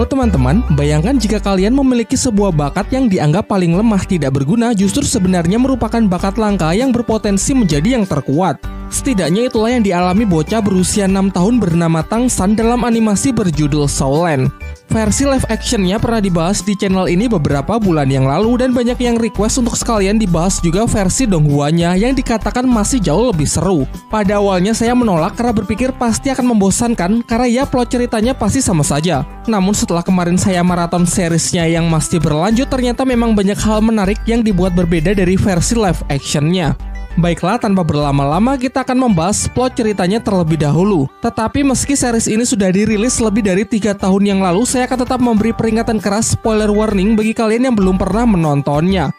Halo teman-teman, bayangkan jika kalian memiliki sebuah bakat yang dianggap paling lemah tidak berguna justru sebenarnya merupakan bakat langka yang berpotensi menjadi yang terkuat. Setidaknya itulah yang dialami bocah berusia 6 tahun bernama Tangsan dalam animasi berjudul Soulland. Versi live actionnya pernah dibahas di channel ini beberapa bulan yang lalu dan banyak yang request untuk sekalian dibahas juga versi donghuanya yang dikatakan masih jauh lebih seru. Pada awalnya saya menolak karena berpikir pasti akan membosankan karena ya plot ceritanya pasti sama saja. Namun setelah kemarin saya maraton seriesnya yang masih berlanjut, ternyata memang banyak hal menarik yang dibuat berbeda dari versi live actionnya. Baiklah, tanpa berlama-lama kita akan membahas plot ceritanya terlebih dahulu. Tetapi meski series ini sudah dirilis lebih dari 3 tahun yang lalu, saya akan tetap memberi peringatan keras spoiler warning bagi kalian yang belum pernah menontonnya.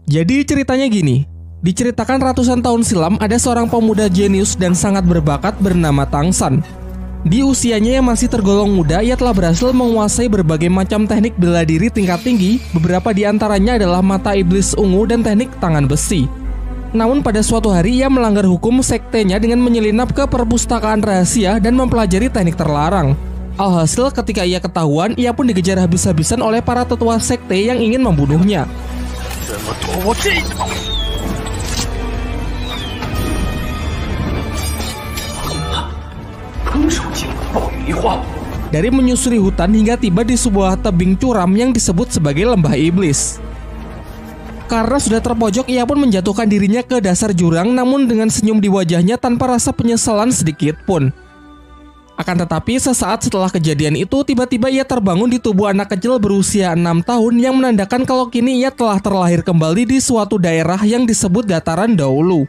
Jadi ceritanya gini, diceritakan ratusan tahun silam ada seorang pemuda jenius dan sangat berbakat bernama Tangsan. Di usianya yang masih tergolong muda, ia telah berhasil menguasai berbagai macam teknik bela diri tingkat tinggi, beberapa di antaranya adalah mata iblis ungu dan teknik tangan besi. Namun pada suatu hari ia melanggar hukum sektenya dengan menyelinap ke perpustakaan rahasia dan mempelajari teknik terlarang. Alhasil ketika ia ketahuan, ia pun dikejar habis-habisan oleh para tetua sekte yang ingin membunuhnya. Dari menyusuri hutan hingga tiba di sebuah tebing curam yang disebut sebagai lembah iblis. Karena sudah terpojok, ia pun menjatuhkan dirinya ke dasar jurang, namun dengan senyum di wajahnya tanpa rasa penyesalan sedikit pun. Akan tetapi sesaat setelah kejadian itu, tiba-tiba ia terbangun di tubuh anak kecil berusia 6 tahun yang menandakan kalau kini ia telah terlahir kembali di suatu daerah yang disebut dataran dahulu.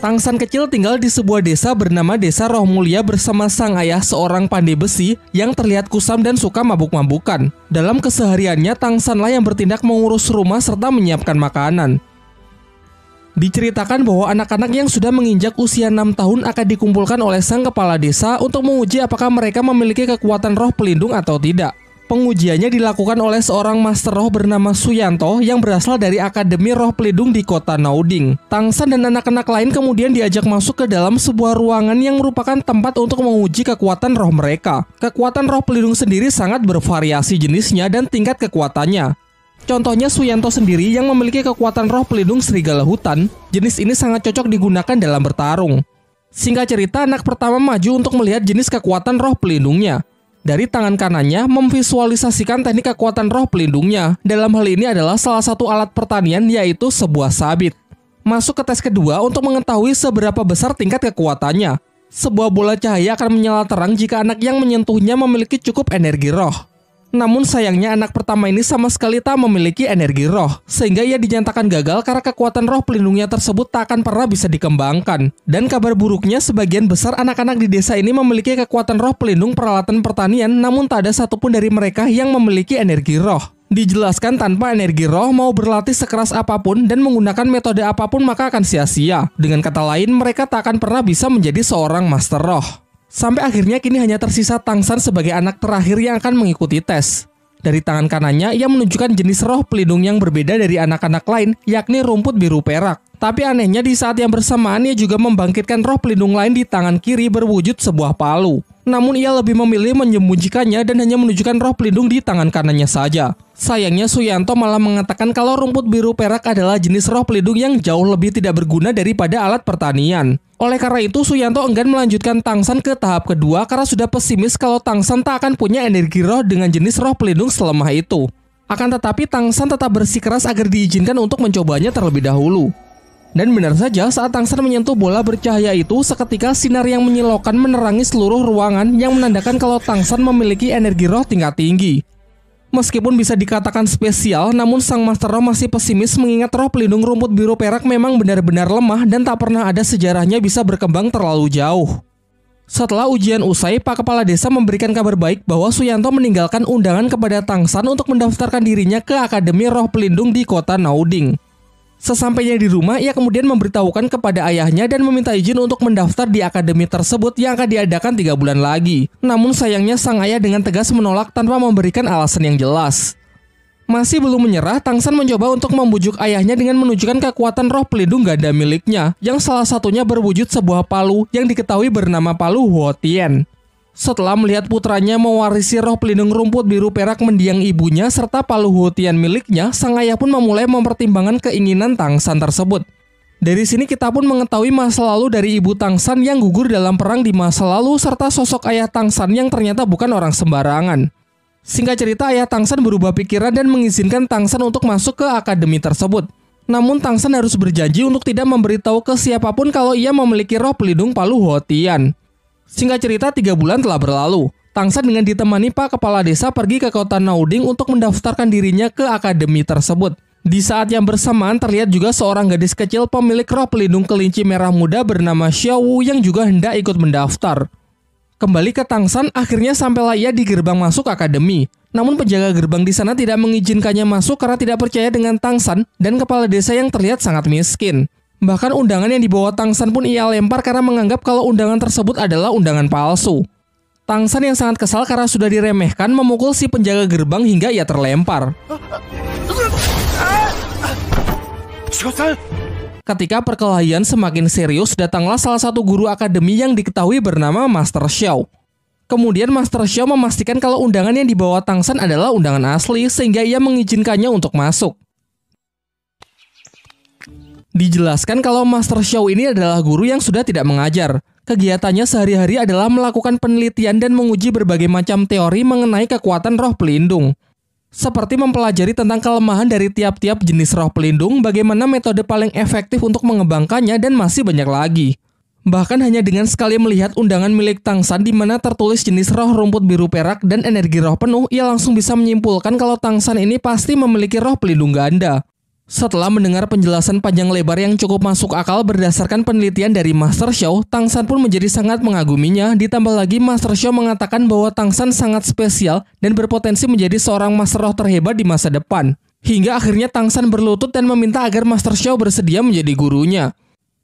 Tangsan kecil tinggal di sebuah desa bernama Desa Roh Mulia bersama sang ayah seorang pandai besi yang terlihat kusam dan suka mabuk-mabukan. Dalam kesehariannya, Tangsanlah yang bertindak mengurus rumah serta menyiapkan makanan. Diceritakan bahwa anak-anak yang sudah menginjak usia 6 tahun akan dikumpulkan oleh sang kepala desa untuk menguji apakah mereka memiliki kekuatan roh pelindung atau tidak. Pengujiannya dilakukan oleh seorang master roh bernama Suyanto yang berasal dari Akademi Roh Pelindung di kota Nauding. Tangsan dan anak-anak lain kemudian diajak masuk ke dalam sebuah ruangan yang merupakan tempat untuk menguji kekuatan roh mereka. Kekuatan roh pelindung sendiri sangat bervariasi jenisnya dan tingkat kekuatannya. Contohnya Suyanto sendiri yang memiliki kekuatan roh pelindung serigala hutan. Jenis ini sangat cocok digunakan dalam bertarung. Singkat cerita, anak pertama maju untuk melihat jenis kekuatan roh pelindungnya. Dari tangan kanannya memvisualisasikan teknik kekuatan roh pelindungnya. Dalam hal ini adalah salah satu alat pertanian, yaitu sebuah sabit. Masuk ke tes kedua untuk mengetahui seberapa besar tingkat kekuatannya. Sebuah bola cahaya akan menyala terang jika anak yang menyentuhnya memiliki cukup energi roh. Namun sayangnya anak pertama ini sama sekali tak memiliki energi roh, sehingga ia dinyatakan gagal karena kekuatan roh pelindungnya tersebut tak akan pernah bisa dikembangkan. Dan kabar buruknya, sebagian besar anak-anak di desa ini memiliki kekuatan roh pelindung peralatan pertanian, namun tak ada satupun dari mereka yang memiliki energi roh. Dijelaskan tanpa energi roh, mau berlatih sekeras apapun dan menggunakan metode apapun maka akan sia-sia. Dengan kata lain, mereka tak akan pernah bisa menjadi seorang master roh. Sampai akhirnya kini hanya tersisa Tangsan sebagai anak terakhir yang akan mengikuti tes. Dari tangan kanannya, ia menunjukkan jenis roh pelindung yang berbeda dari anak-anak lain, yakni rumput biru perak. Tapi anehnya di saat yang bersamaan, ia juga membangkitkan roh pelindung lain di tangan kiri berwujud sebuah palu. Namun ia lebih memilih menyembunyikannya dan hanya menunjukkan roh pelindung di tangan kanannya saja. Sayangnya Suyanto malah mengatakan kalau rumput biru perak adalah jenis roh pelindung yang jauh lebih tidak berguna daripada alat pertanian. Oleh karena itu, Suyanto enggan melanjutkan Tangsan ke tahap kedua karena sudah pesimis kalau Tangsan tak akan punya energi roh dengan jenis roh pelindung selemah itu. Akan tetapi Tangsan tetap bersikeras agar diizinkan untuk mencobanya terlebih dahulu. Dan benar saja, saat Tangsan menyentuh bola bercahaya itu, seketika sinar yang menyilaukan menerangi seluruh ruangan yang menandakan kalau Tangsan memiliki energi roh tingkat tinggi. Meskipun bisa dikatakan spesial, namun sang master roh masih pesimis mengingat roh pelindung rumput biru perak memang benar-benar lemah dan tak pernah ada sejarahnya bisa berkembang terlalu jauh. Setelah ujian usai, Pak Kepala Desa memberikan kabar baik bahwa Suyanto meninggalkan undangan kepada Tangsan untuk mendaftarkan dirinya ke Akademi Roh Pelindung di kota Nauding. Sesampainya di rumah, ia kemudian memberitahukan kepada ayahnya dan meminta izin untuk mendaftar di akademi tersebut yang akan diadakan 3 bulan lagi. Namun sayangnya sang ayah dengan tegas menolak tanpa memberikan alasan yang jelas. Masih belum menyerah, Tang San mencoba untuk membujuk ayahnya dengan menunjukkan kekuatan roh pelindung ganda miliknya, yang salah satunya berwujud sebuah palu yang diketahui bernama palu Huo Tian. Setelah melihat putranya mewarisi roh pelindung rumput biru perak mendiang ibunya serta palu Huo Tian miliknya, sang ayah pun memulai mempertimbangkan keinginan Tang San tersebut. Dari sini kita pun mengetahui masa lalu dari ibu Tang San yang gugur dalam perang di masa lalu serta sosok ayah Tang San yang ternyata bukan orang sembarangan. Singkat cerita, ayah Tang San berubah pikiran dan mengizinkan Tang San untuk masuk ke akademi tersebut. Namun Tang San harus berjanji untuk tidak memberitahu ke siapapun kalau ia memiliki roh pelindung palu Huo Tian. Singkat cerita, 3 bulan telah berlalu. Tang San dengan ditemani Pak Kepala Desa pergi ke kota Nauding untuk mendaftarkan dirinya ke akademi tersebut. Di saat yang bersamaan terlihat juga seorang gadis kecil pemilik roh pelindung kelinci merah muda bernama Xiao Wu yang juga hendak ikut mendaftar. Kembali ke Tang San, akhirnya sampailah ia di gerbang masuk akademi. Namun penjaga gerbang di sana tidak mengizinkannya masuk karena tidak percaya dengan Tang San dan kepala desa yang terlihat sangat miskin. Bahkan undangan yang dibawa Tang San pun ia lempar karena menganggap kalau undangan tersebut adalah undangan palsu. Tang San yang sangat kesal karena sudah diremehkan memukul si penjaga gerbang hingga ia terlempar. Ketika perkelahian semakin serius, datanglah salah satu guru akademi yang diketahui bernama Master Xiao. Kemudian Master Xiao memastikan kalau undangan yang dibawa Tang San adalah undangan asli sehingga ia mengizinkannya untuk masuk. Dijelaskan kalau Master Xiao ini adalah guru yang sudah tidak mengajar. Kegiatannya sehari-hari adalah melakukan penelitian dan menguji berbagai macam teori mengenai kekuatan roh pelindung. Seperti mempelajari tentang kelemahan dari tiap-tiap jenis roh pelindung, bagaimana metode paling efektif untuk mengembangkannya, dan masih banyak lagi. Bahkan hanya dengan sekali melihat undangan milik Tang San di mana tertulis jenis roh rumput biru perak dan energi roh penuh, ia langsung bisa menyimpulkan kalau Tang San ini pasti memiliki roh pelindung ganda. Setelah mendengar penjelasan panjang lebar yang cukup masuk akal berdasarkan penelitian dari Master Xiao, Tang San pun menjadi sangat mengaguminya. Ditambah lagi Master Xiao mengatakan bahwa Tang San sangat spesial dan berpotensi menjadi seorang master roh terhebat di masa depan. Hingga akhirnya Tang San berlutut dan meminta agar Master Xiao bersedia menjadi gurunya.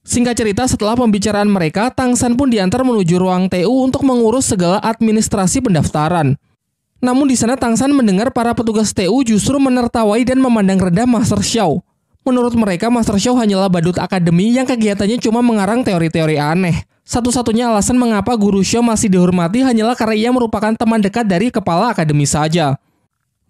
Singkat cerita, setelah pembicaraan mereka, Tang San pun diantar menuju ruang TU untuk mengurus segala administrasi pendaftaran. Namun di sana Tang San mendengar para petugas TU justru menertawai dan memandang rendah Master Xiao. Menurut mereka, Master Xiao hanyalah badut akademi yang kegiatannya cuma mengarang teori-teori aneh. Satu-satunya alasan mengapa guru Xiao masih dihormati hanyalah karena ia merupakan teman dekat dari kepala akademi saja.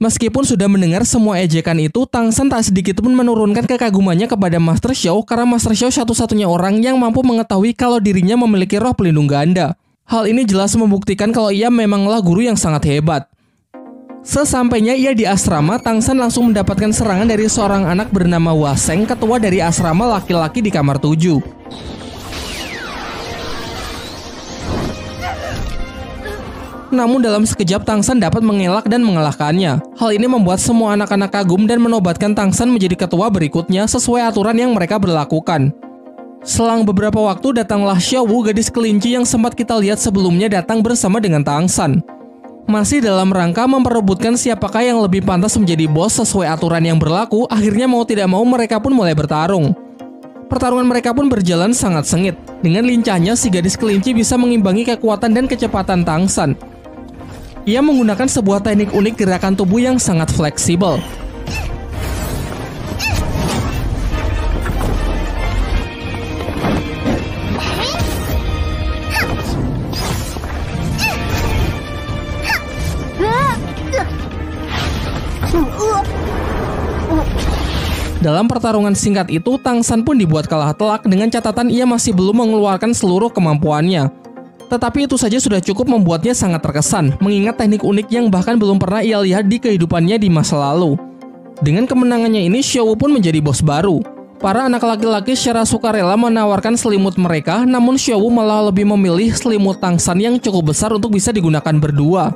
Meskipun sudah mendengar semua ejekan itu, Tang San tak sedikit pun menurunkan kekagumannya kepada Master Xiao karena Master Xiao satu-satunya orang yang mampu mengetahui kalau dirinya memiliki roh pelindung ganda. Hal ini jelas membuktikan kalau ia memanglah guru yang sangat hebat. Sesampainya ia di asrama, Tang San langsung mendapatkan serangan dari seorang anak bernama Waseng, ketua dari asrama laki-laki di kamar 7. Namun dalam sekejap Tang San dapat mengelak dan mengalahkannya. Hal ini membuat semua anak-anak kagum dan menobatkan Tang San menjadi ketua berikutnya sesuai aturan yang mereka berlakukan. Selang beberapa waktu datanglah Xiao Wu, gadis kelinci yang sempat kita lihat sebelumnya, datang bersama dengan Tang San. Masih dalam rangka memperebutkan siapakah yang lebih pantas menjadi bos sesuai aturan yang berlaku, akhirnya mau tidak mau mereka pun mulai bertarung. Pertarungan mereka pun berjalan sangat sengit. Dengan lincahnya si gadis kelinci bisa mengimbangi kekuatan dan kecepatan Tang San. Ia menggunakan sebuah teknik unik gerakan tubuh yang sangat fleksibel. Dalam pertarungan singkat itu, Tang San pun dibuat kalah telak dengan catatan ia masih belum mengeluarkan seluruh kemampuannya. Tetapi itu saja sudah cukup membuatnya sangat terkesan, mengingat teknik unik yang bahkan belum pernah ia lihat di kehidupannya di masa lalu. Dengan kemenangannya ini, Xiao Wu pun menjadi bos baru. Para anak laki-laki secara sukarela menawarkan selimut mereka, namun Xiao Wu malah lebih memilih selimut Tang San yang cukup besar untuk bisa digunakan berdua.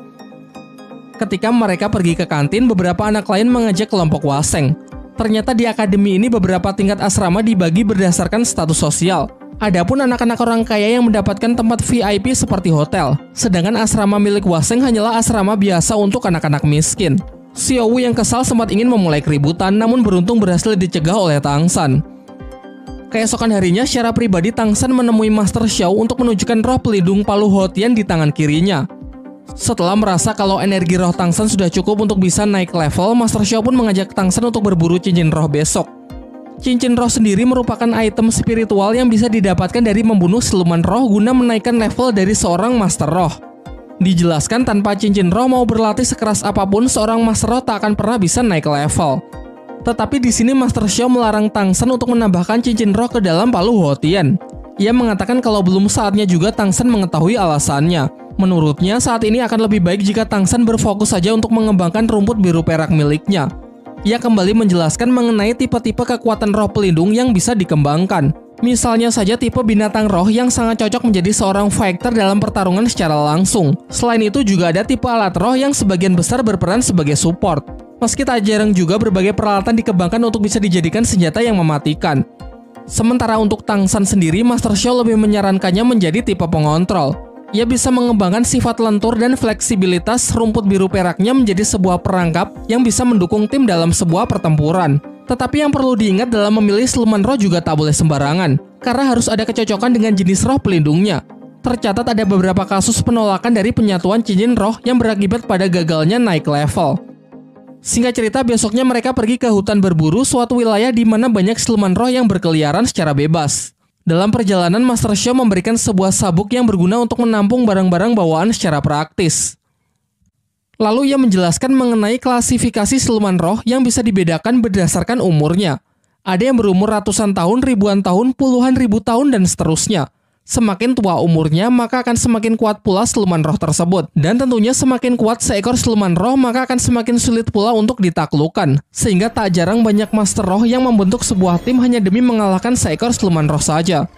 Ketika mereka pergi ke kantin, beberapa anak lain mengajak kelompok Waseng. Ternyata di akademi ini beberapa tingkat asrama dibagi berdasarkan status sosial. Adapun anak-anak orang kaya yang mendapatkan tempat VIP seperti hotel. Sedangkan asrama milik Waseng hanyalah asrama biasa untuk anak-anak miskin. Xiao Wu yang kesal sempat ingin memulai keributan, namun beruntung berhasil dicegah oleh Tang San. Keesokan harinya, secara pribadi Tang San menemui Master Xiao untuk menunjukkan roh pelindung palu Huo Tian di tangan kirinya. Setelah merasa kalau energi roh Tang San sudah cukup untuk bisa naik level, Master Xiao pun mengajak Tang San untuk berburu cincin roh besok. Cincin roh sendiri merupakan item spiritual yang bisa didapatkan dari membunuh siluman roh guna menaikkan level dari seorang Master Roh. Dijelaskan tanpa cincin roh mau berlatih sekeras apapun, seorang Master Roh tak akan pernah bisa naik level. Tetapi di sini Master Xiao melarang Tang San untuk menambahkan cincin roh ke dalam palu Huotian. Ia mengatakan kalau belum saatnya juga Tang San mengetahui alasannya. Menurutnya saat ini akan lebih baik jika Tang San berfokus saja untuk mengembangkan rumput biru perak miliknya. Ia kembali menjelaskan mengenai tipe-tipe kekuatan roh pelindung yang bisa dikembangkan. Misalnya saja tipe binatang roh yang sangat cocok menjadi seorang fighter dalam pertarungan secara langsung. Selain itu juga ada tipe alat roh yang sebagian besar berperan sebagai support. Meski tak jarang juga berbagai peralatan dikembangkan untuk bisa dijadikan senjata yang mematikan. Sementara untuk Tang San sendiri, Master Xiao lebih menyarankannya menjadi tipe pengontrol. Ia bisa mengembangkan sifat lentur dan fleksibilitas rumput biru peraknya menjadi sebuah perangkap yang bisa mendukung tim dalam sebuah pertempuran. Tetapi yang perlu diingat dalam memilih siluman roh juga tak boleh sembarangan, karena harus ada kecocokan dengan jenis roh pelindungnya. Tercatat ada beberapa kasus penolakan dari penyatuan cincin roh yang berakibat pada gagalnya naik level. Singkat cerita, besoknya mereka pergi ke hutan berburu, suatu wilayah di mana banyak siluman roh yang berkeliaran secara bebas. Dalam perjalanan, Master Xiao memberikan sebuah sabuk yang berguna untuk menampung barang-barang bawaan secara praktis. Lalu ia menjelaskan mengenai klasifikasi siluman roh yang bisa dibedakan berdasarkan umurnya. Ada yang berumur ratusan tahun, ribuan tahun, puluhan ribu tahun, dan seterusnya. Semakin tua umurnya, maka akan semakin kuat pula siluman roh tersebut. Dan tentunya semakin kuat seekor siluman roh, maka akan semakin sulit pula untuk ditaklukkan. Sehingga tak jarang banyak Master Roh yang membentuk sebuah tim hanya demi mengalahkan seekor siluman roh saja.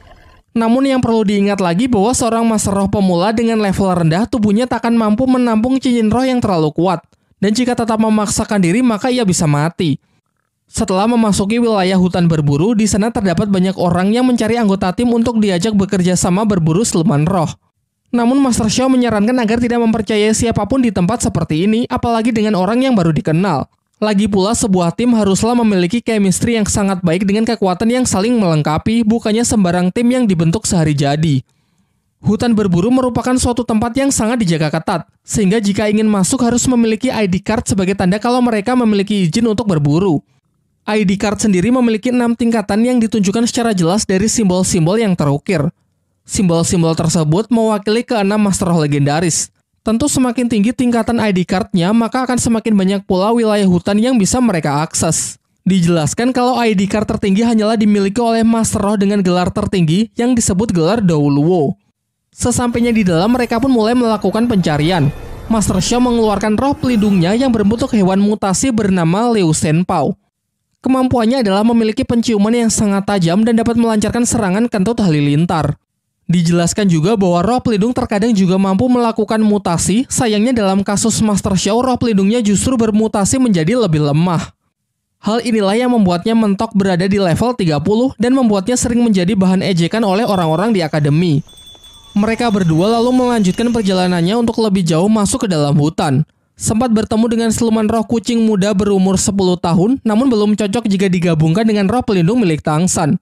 Namun yang perlu diingat lagi bahwa seorang Master Roh pemula dengan level rendah, tubuhnya tak akan mampu menampung cincin roh yang terlalu kuat. Dan jika tetap memaksakan diri, maka ia bisa mati. Setelah memasuki wilayah hutan berburu, di sana terdapat banyak orang yang mencari anggota tim untuk diajak bekerja sama berburu siluman roh. Namun Master Xiao menyarankan agar tidak mempercayai siapapun di tempat seperti ini, apalagi dengan orang yang baru dikenal. Lagi pula, sebuah tim haruslah memiliki chemistry yang sangat baik dengan kekuatan yang saling melengkapi, bukannya sembarang tim yang dibentuk sehari jadi. Hutan berburu merupakan suatu tempat yang sangat dijaga ketat, sehingga jika ingin masuk harus memiliki ID card sebagai tanda kalau mereka memiliki izin untuk berburu. ID card sendiri memiliki 6 tingkatan yang ditunjukkan secara jelas dari simbol-simbol yang terukir. Simbol-simbol tersebut mewakili ke-6 Master Roh legendaris. Tentu semakin tinggi tingkatan ID card-nya, maka akan semakin banyak pula wilayah hutan yang bisa mereka akses. Dijelaskan kalau ID card tertinggi hanyalah dimiliki oleh Master Roh dengan gelar tertinggi yang disebut gelar Dou Luo. Sesampainya di dalam, mereka pun mulai melakukan pencarian. Master Xiao mengeluarkan roh pelindungnya yang berbentuk hewan mutasi bernama Liu Shenpao. Kemampuannya adalah memiliki penciuman yang sangat tajam dan dapat melancarkan serangan kentut halilintar. Dijelaskan juga bahwa roh pelindung terkadang juga mampu melakukan mutasi, sayangnya dalam kasus Master Xiao, roh pelindungnya justru bermutasi menjadi lebih lemah. Hal inilah yang membuatnya mentok berada di level 30 dan membuatnya sering menjadi bahan ejekan oleh orang-orang di akademi. Mereka berdua lalu melanjutkan perjalanannya untuk lebih jauh masuk ke dalam hutan. Sempat bertemu dengan siluman roh kucing muda berumur 10 tahun, namun belum cocok jika digabungkan dengan roh pelindung milik Tang San.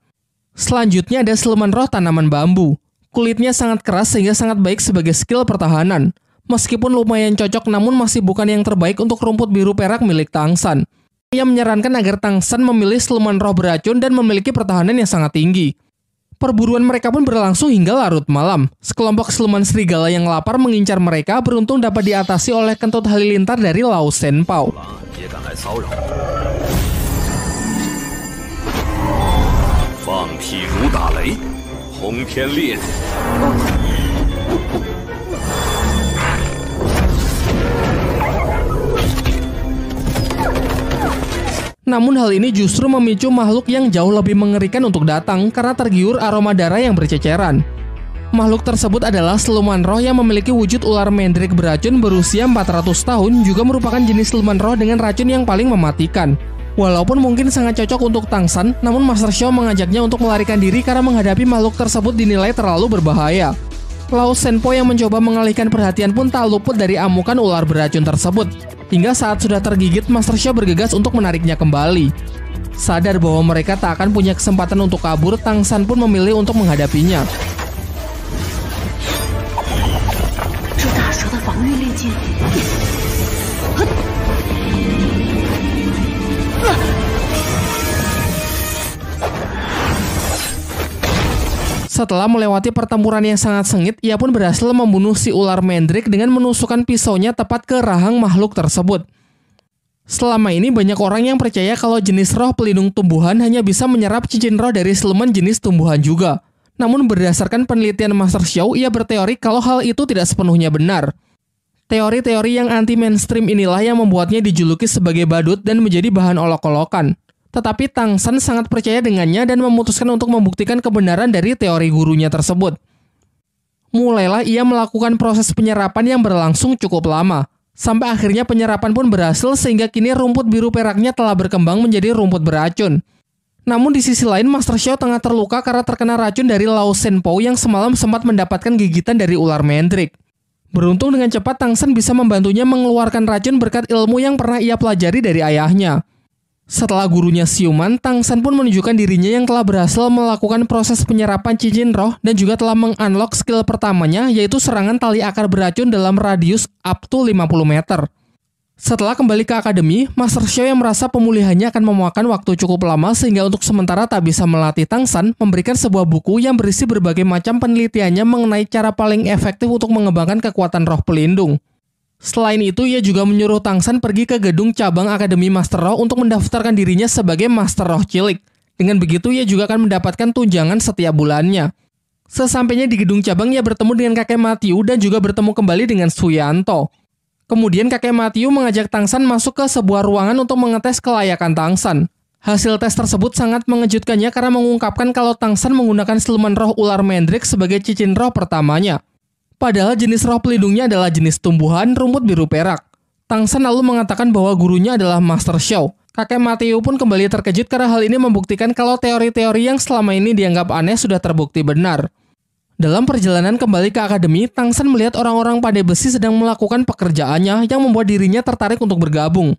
Selanjutnya ada siluman roh tanaman bambu. Kulitnya sangat keras sehingga sangat baik sebagai skill pertahanan. Meskipun lumayan cocok, namun masih bukan yang terbaik untuk rumput biru perak milik Tang San. Ia menyarankan agar Tang San memilih siluman roh beracun dan memiliki pertahanan yang sangat tinggi. Perburuan mereka pun berlangsung hingga larut malam. Sekelompok siluman serigala yang lapar mengincar mereka, beruntung dapat diatasi oleh kentut halilintar dari Liu Shenpao. Namun hal ini justru memicu makhluk yang jauh lebih mengerikan untuk datang karena tergiur aroma darah yang berceceran. Makhluk tersebut adalah siluman roh yang memiliki wujud ular mendrik beracun berusia 400 tahun, juga merupakan jenis siluman roh dengan racun yang paling mematikan. Walaupun mungkin sangat cocok untuk Tang San, namun Master Xiao mengajaknya untuk melarikan diri karena menghadapi makhluk tersebut dinilai terlalu berbahaya. Liu Shenpao yang mencoba mengalihkan perhatian pun tak luput dari amukan ular beracun tersebut. Hingga saat sudah tergigit, Master Xiao bergegas untuk menariknya kembali. Sadar bahwa mereka tak akan punya kesempatan untuk kabur, Tang San pun memilih untuk menghadapinya. 军。 Setelah melewati pertempuran yang sangat sengit, ia pun berhasil membunuh si ular Mandrake dengan menusukkan pisaunya tepat ke rahang makhluk tersebut. Selama ini banyak orang yang percaya kalau jenis roh pelindung tumbuhan hanya bisa menyerap cincin roh dari siluman jenis tumbuhan juga. Namun berdasarkan penelitian Master Xiao, ia berteori kalau hal itu tidak sepenuhnya benar. Teori-teori yang anti-mainstream inilah yang membuatnya dijuluki sebagai badut dan menjadi bahan olok-olokan. Tetapi Tang San sangat percaya dengannya dan memutuskan untuk membuktikan kebenaran dari teori gurunya tersebut. Mulailah ia melakukan proses penyerapan yang berlangsung cukup lama. Sampai akhirnya penyerapan pun berhasil sehingga kini rumput biru peraknya telah berkembang menjadi rumput beracun. Namun di sisi lain Master Xiao tengah terluka karena terkena racun dari Lao Shenpo yang semalam sempat mendapatkan gigitan dari ular Mandrake. Beruntung dengan cepat Tang San bisa membantunya mengeluarkan racun berkat ilmu yang pernah ia pelajari dari ayahnya. Setelah gurunya siuman, Tang San pun menunjukkan dirinya yang telah berhasil melakukan proses penyerapan cincin roh dan juga telah meng-unlock skill pertamanya, yaitu serangan tali akar beracun dalam radius up to 50 meter. Setelah kembali ke akademi, Master Xiao yang merasa pemulihannya akan memakan waktu cukup lama sehingga untuk sementara tak bisa melatih Tang San, memberikan sebuah buku yang berisi berbagai macam penelitiannya mengenai cara paling efektif untuk mengembangkan kekuatan roh pelindung. Selain itu, ia juga menyuruh Tang San pergi ke gedung cabang Akademi Master Roh untuk mendaftarkan dirinya sebagai Master Roh Cilik. Dengan begitu, ia juga akan mendapatkan tunjangan setiap bulannya. Sesampainya di gedung cabang, ia bertemu dengan kakek Matthew dan juga bertemu kembali dengan Suyanto. Kemudian kakek Matthew mengajak Tang San masuk ke sebuah ruangan untuk mengetes kelayakan Tang San. Hasil tes tersebut sangat mengejutkannya karena mengungkapkan kalau Tang San menggunakan siluman roh ular Mandrake sebagai cincin roh pertamanya. Padahal jenis roh pelindungnya adalah jenis tumbuhan rumput biru perak. Tang San lalu mengatakan bahwa gurunya adalah Master Xiao. Kakek Matthew pun kembali terkejut karena hal ini membuktikan kalau teori-teori yang selama ini dianggap aneh sudah terbukti benar. Dalam perjalanan kembali ke akademi, Tang San melihat orang-orang pandai besi sedang melakukan pekerjaannya yang membuat dirinya tertarik untuk bergabung.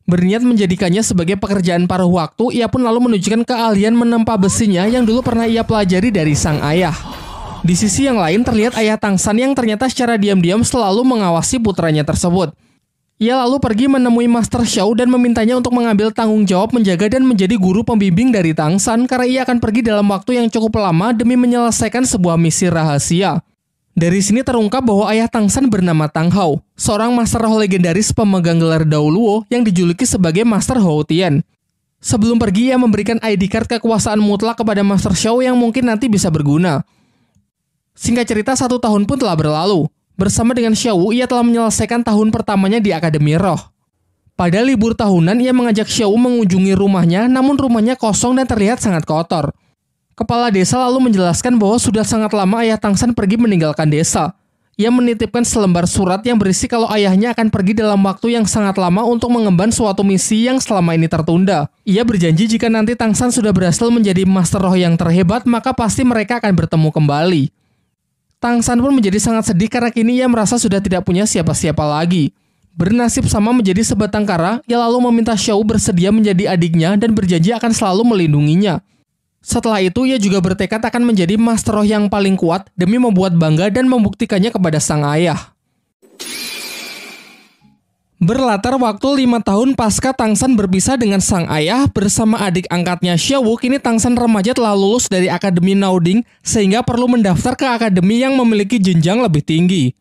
Berniat menjadikannya sebagai pekerjaan paruh waktu, ia pun lalu menunjukkan keahlian menempa besinya yang dulu pernah ia pelajari dari sang ayah. Di sisi yang lain terlihat ayah Tang San yang ternyata secara diam-diam selalu mengawasi putranya tersebut. Ia lalu pergi menemui Master Xiao dan memintanya untuk mengambil tanggung jawab menjaga dan menjadi guru pembimbing dari Tang San karena ia akan pergi dalam waktu yang cukup lama demi menyelesaikan sebuah misi rahasia. Dari sini terungkap bahwa ayah Tang San bernama Tang Hao, seorang Master Roh legendaris pemegang gelar Dao Luo yang dijuluki sebagai Master Hou Tian. Sebelum pergi, ia memberikan ID card kekuasaan mutlak kepada Master Xiao yang mungkin nanti bisa berguna. Singkat cerita, 1 tahun pun telah berlalu. Bersama dengan Xiao Wu, ia telah menyelesaikan tahun pertamanya di Akademi Roh. Pada libur tahunan, ia mengajak Xiao Wu mengunjungi rumahnya, namun rumahnya kosong dan terlihat sangat kotor. Kepala desa lalu menjelaskan bahwa sudah sangat lama ayah Tang San pergi meninggalkan desa. Ia menitipkan selembar surat yang berisi kalau ayahnya akan pergi dalam waktu yang sangat lama untuk mengemban suatu misi yang selama ini tertunda. Ia berjanji jika nanti Tang San sudah berhasil menjadi Master Roh yang terhebat, maka pasti mereka akan bertemu kembali. Tang San pun menjadi sangat sedih karena kini ia merasa sudah tidak punya siapa-siapa lagi. Bernasib sama menjadi sebatang kara, ia lalu meminta Xiao bersedia menjadi adiknya dan berjanji akan selalu melindunginya. Setelah itu, ia juga bertekad akan menjadi Master Roh yang paling kuat demi membuat bangga dan membuktikannya kepada sang ayah. Berlatar waktu 5 tahun pasca Tang San berpisah dengan sang ayah bersama adik angkatnya Xiao Wu, kini Tang San remaja telah lulus dari Akademi Naoding sehingga perlu mendaftar ke akademi yang memiliki jenjang lebih tinggi.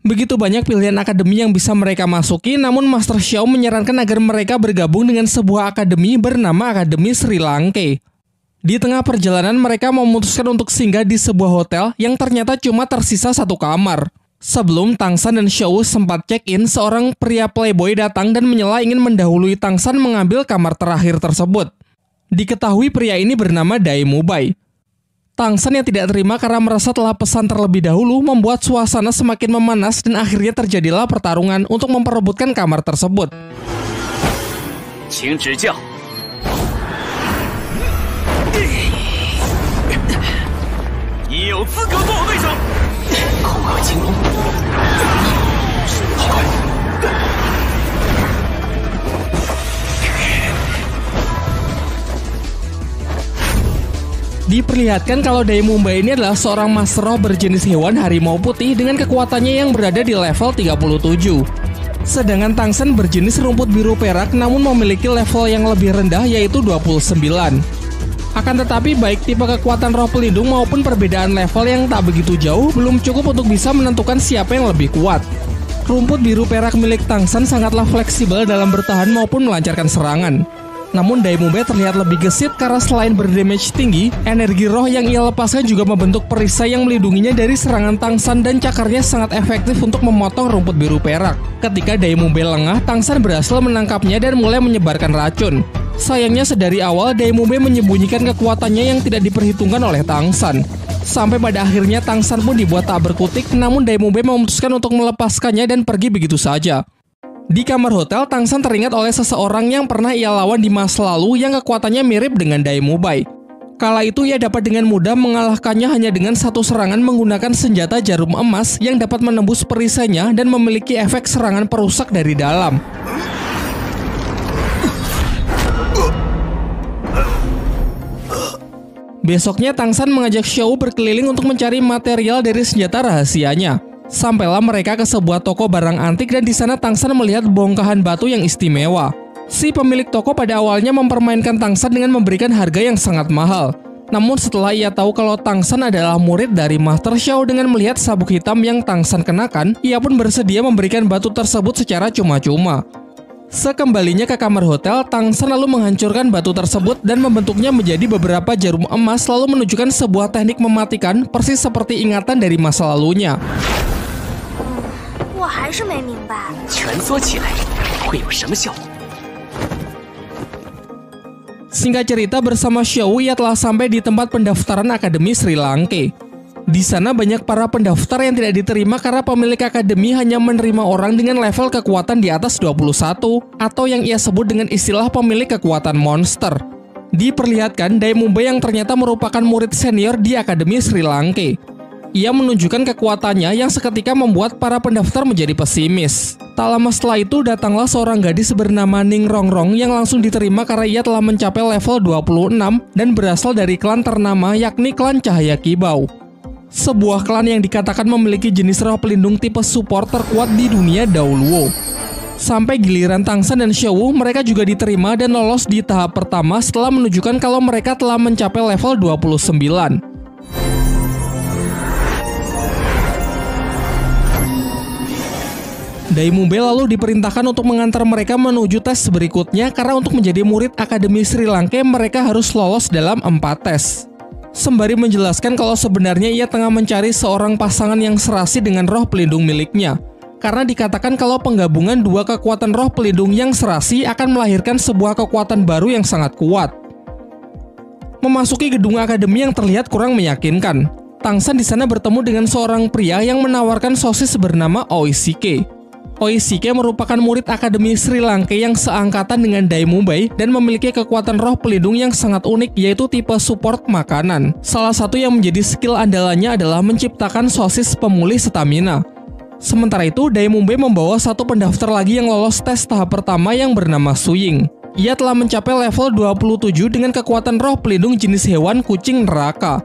Begitu banyak pilihan akademi yang bisa mereka masuki, namun Master Xiao menyarankan agar mereka bergabung dengan sebuah akademi bernama Akademi Sri Lanka. Di tengah perjalanan mereka memutuskan untuk singgah di sebuah hotel yang ternyata cuma tersisa 1 kamar. Sebelum Tang San dan Xiao Wu sempat check-in, seorang pria playboy datang dan menyela ingin mendahului Tang San mengambil kamar terakhir tersebut. Diketahui pria ini bernama Dai Mubai. Tang San yang tidak terima karena merasa telah pesan terlebih dahulu membuat suasana semakin memanas dan akhirnya terjadilah pertarungan untuk memperebutkan kamar tersebut. Diperlihatkan kalau Daimumbai ini adalah seorang master roh berjenis hewan harimau putih dengan kekuatannya yang berada di level 37. Sedangkan Tangsan berjenis rumput biru perak namun memiliki level yang lebih rendah yaitu 29. Akan tetapi baik tipe kekuatan roh pelindung maupun perbedaan level yang tak begitu jauh belum cukup untuk bisa menentukan siapa yang lebih kuat. Rumput biru perak milik Tangsan sangatlah fleksibel dalam bertahan maupun melancarkan serangan. Namun Daimumbai terlihat lebih gesit karena selain berdamage tinggi, energi roh yang ia lepaskan juga membentuk perisai yang melindunginya dari serangan Tangsan dan cakarnya sangat efektif untuk memotong rumput biru perak. Ketika Daimumbai lengah, Tangsan berhasil menangkapnya dan mulai menyebarkan racun. Sayangnya sedari awal Daimumbai menyembunyikan kekuatannya yang tidak diperhitungkan oleh Tangsan. Sampai pada akhirnya Tangsan pun dibuat tak berkutik, namun Daimumbai memutuskan untuk melepaskannya dan pergi begitu saja. Di kamar hotel, Tangsan teringat oleh seseorang yang pernah ia lawan di masa lalu yang kekuatannya mirip dengan Daimumbai. Kala itu ia dapat dengan mudah mengalahkannya hanya dengan satu serangan menggunakan senjata jarum emas yang dapat menembus perisainya dan memiliki efek serangan perusak dari dalam. Besoknya Tangsan mengajak Xiao berkeliling untuk mencari material dari senjata rahasianya. Sampailah mereka ke sebuah toko barang antik dan di sana Tangsan melihat bongkahan batu yang istimewa. Si pemilik toko pada awalnya mempermainkan Tangsan dengan memberikan harga yang sangat mahal. Namun setelah ia tahu kalau Tangsan adalah murid dari Master Xiao dengan melihat sabuk hitam yang Tangsan kenakan, ia pun bersedia memberikan batu tersebut secara cuma-cuma. Sekembalinya ke kamar hotel, Tangsan lalu menghancurkan batu tersebut dan membentuknya menjadi beberapa jarum emas lalu menunjukkan sebuah teknik mematikan persis seperti ingatan dari masa lalunya. Singkat cerita, bersama Xiao ia telah sampai di tempat pendaftaran Akademi Sri Lanka. Di sana banyak para pendaftar yang tidak diterima karena pemilik akademi hanya menerima orang dengan level kekuatan di atas 21 atau yang ia sebut dengan istilah pemilik kekuatan monster. Diperlihatkan Daimumbai yang ternyata merupakan murid senior di Akademi Sri Lanka. Ia menunjukkan kekuatannya yang seketika membuat para pendaftar menjadi pesimis. Tak lama setelah itu datanglah seorang gadis bernama Ning Rongrong yang langsung diterima karena ia telah mencapai level 26 dan berasal dari klan ternama yakni klan Cahaya Kibau. Sebuah klan yang dikatakan memiliki jenis roh pelindung tipe support terkuat di dunia dahulu. Sampai giliran Tangsan dan Xiao, mereka juga diterima dan lolos di tahap pertama setelah menunjukkan kalau mereka telah mencapai level 29. Daimumbai lalu diperintahkan untuk mengantar mereka menuju tes berikutnya karena untuk menjadi murid Akademi Sri Lanka mereka harus lolos dalam 4 tes. Sembari menjelaskan kalau sebenarnya ia tengah mencari seorang pasangan yang serasi dengan roh pelindung miliknya. Karena dikatakan kalau penggabungan dua kekuatan roh pelindung yang serasi akan melahirkan sebuah kekuatan baru yang sangat kuat. Memasuki gedung akademi yang terlihat kurang meyakinkan, Tangsan di sana bertemu dengan seorang pria yang menawarkan sosis bernama Oishike. Oishike merupakan murid Akademi Sri Lanka yang seangkatan dengan Daimumbai dan memiliki kekuatan roh pelindung yang sangat unik yaitu tipe support makanan. Salah satu yang menjadi skill andalannya adalah menciptakan sosis pemulih stamina. Sementara itu, Daimumbai membawa satu pendaftar lagi yang lolos tes tahap pertama yang bernama Suying. Ia telah mencapai level 27 dengan kekuatan roh pelindung jenis hewan kucing neraka.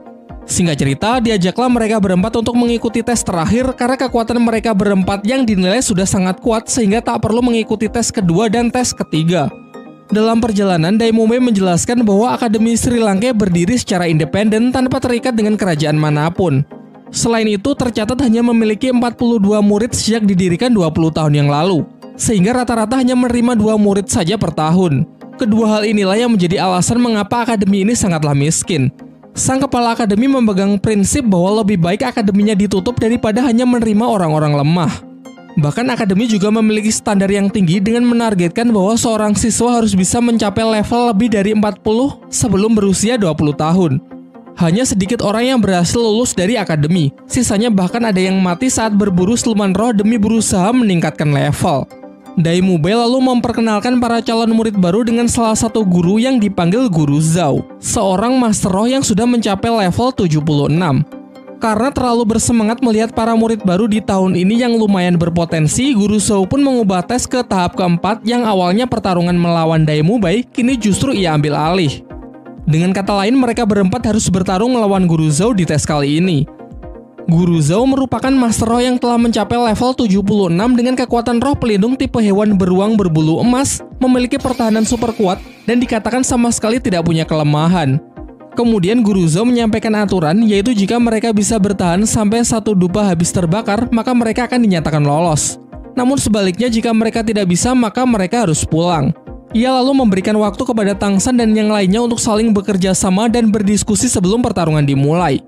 Singkat cerita, diajaklah mereka berempat untuk mengikuti tes terakhir karena kekuatan mereka berempat yang dinilai sudah sangat kuat sehingga tak perlu mengikuti tes kedua dan tes ketiga. Dalam perjalanan, Daimumbai menjelaskan bahwa Akademi Sri Lanka berdiri secara independen tanpa terikat dengan kerajaan manapun. Selain itu, tercatat hanya memiliki 42 murid sejak didirikan 20 tahun yang lalu, sehingga rata-rata hanya menerima 2 murid saja per tahun. Kedua hal inilah yang menjadi alasan mengapa akademi ini sangatlah miskin. Sang kepala akademi memegang prinsip bahwa lebih baik akademinya ditutup daripada hanya menerima orang-orang lemah. Bahkan akademi juga memiliki standar yang tinggi dengan menargetkan bahwa seorang siswa harus bisa mencapai level lebih dari 40 sebelum berusia 20 tahun. Hanya sedikit orang yang berhasil lulus dari akademi, sisanya bahkan ada yang mati saat berburu siluman roh demi berusaha meningkatkan level. Daimumbai lalu memperkenalkan para calon murid baru dengan salah satu guru yang dipanggil Guru Zhao, seorang master roh yang sudah mencapai level 76. Karena terlalu bersemangat melihat para murid baru di tahun ini yang lumayan berpotensi, Guru Zhao pun mengubah tes ke tahap keempat yang awalnya pertarungan melawan Daimumbai, kini justru ia ambil alih. Dengan kata lain, mereka berempat harus bertarung melawan Guru Zhou di tes kali ini. Guru Zhou merupakan Master Roh yang telah mencapai level 76 dengan kekuatan roh pelindung tipe hewan beruang berbulu emas, memiliki pertahanan super kuat, dan dikatakan sama sekali tidak punya kelemahan. Kemudian Guru Zhou menyampaikan aturan, yaitu jika mereka bisa bertahan sampai satu dupa habis terbakar, maka mereka akan dinyatakan lolos. Namun sebaliknya, jika mereka tidak bisa, maka mereka harus pulang. Ia lalu memberikan waktu kepada Tang San dan yang lainnya untuk saling bekerja sama dan berdiskusi sebelum pertarungan dimulai.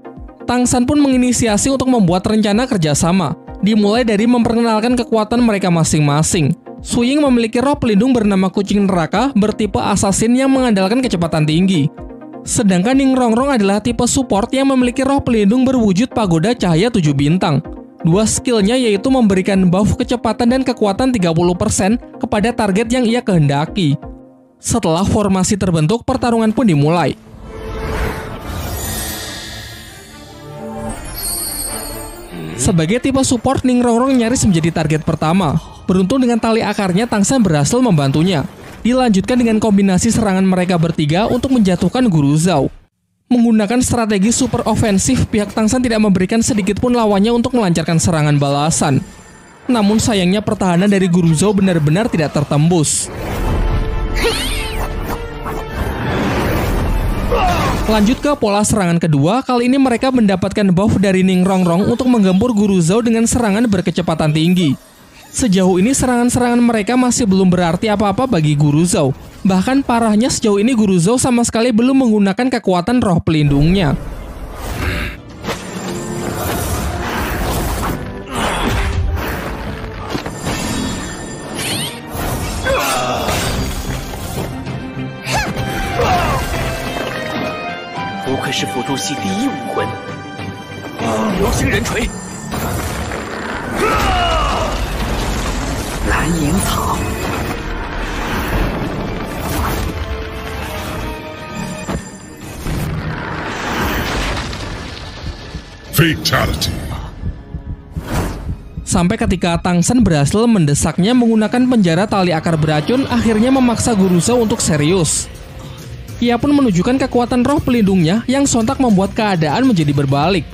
Tang San pun menginisiasi untuk membuat rencana kerjasama, dimulai dari memperkenalkan kekuatan mereka masing-masing. Su Ying memiliki roh pelindung bernama kucing neraka bertipe assassin yang mengandalkan kecepatan tinggi. Sedangkan Ning Rongrong adalah tipe support yang memiliki roh pelindung berwujud pagoda cahaya 7 bintang. Dua skillnya yaitu memberikan buff kecepatan dan kekuatan 30% kepada target yang ia kehendaki. Setelah formasi terbentuk, pertarungan pun dimulai. Sebagai tipe support, Ning Rongrong nyaris menjadi target pertama. Beruntung dengan tali akarnya, Tang San berhasil membantunya. Dilanjutkan dengan kombinasi serangan mereka bertiga untuk menjatuhkan Guru Zhou. Menggunakan strategi super ofensif, pihak Tang San tidak memberikan sedikit pun lawannya untuk melancarkan serangan balasan. Namun sayangnya pertahanan dari Guru Zhou benar-benar tidak tertembus. Lanjut ke pola serangan kedua, kali ini mereka mendapatkan buff dari Ning Rongrong untuk menggempur Guru Zhou dengan serangan berkecepatan tinggi. Sejauh ini serangan-serangan mereka masih belum berarti apa-apa bagi Guru Zhou. Bahkan parahnya sejauh ini Guru Zhou sama sekali belum menggunakan kekuatan roh pelindungnya. Fatality. Sampai ketika Tang San berhasil mendesaknya menggunakan penjara tali akar beracun, akhirnya memaksa Guru Zhou untuk serius. Ia pun menunjukkan kekuatan roh pelindungnya yang sontak membuat keadaan menjadi berbalik.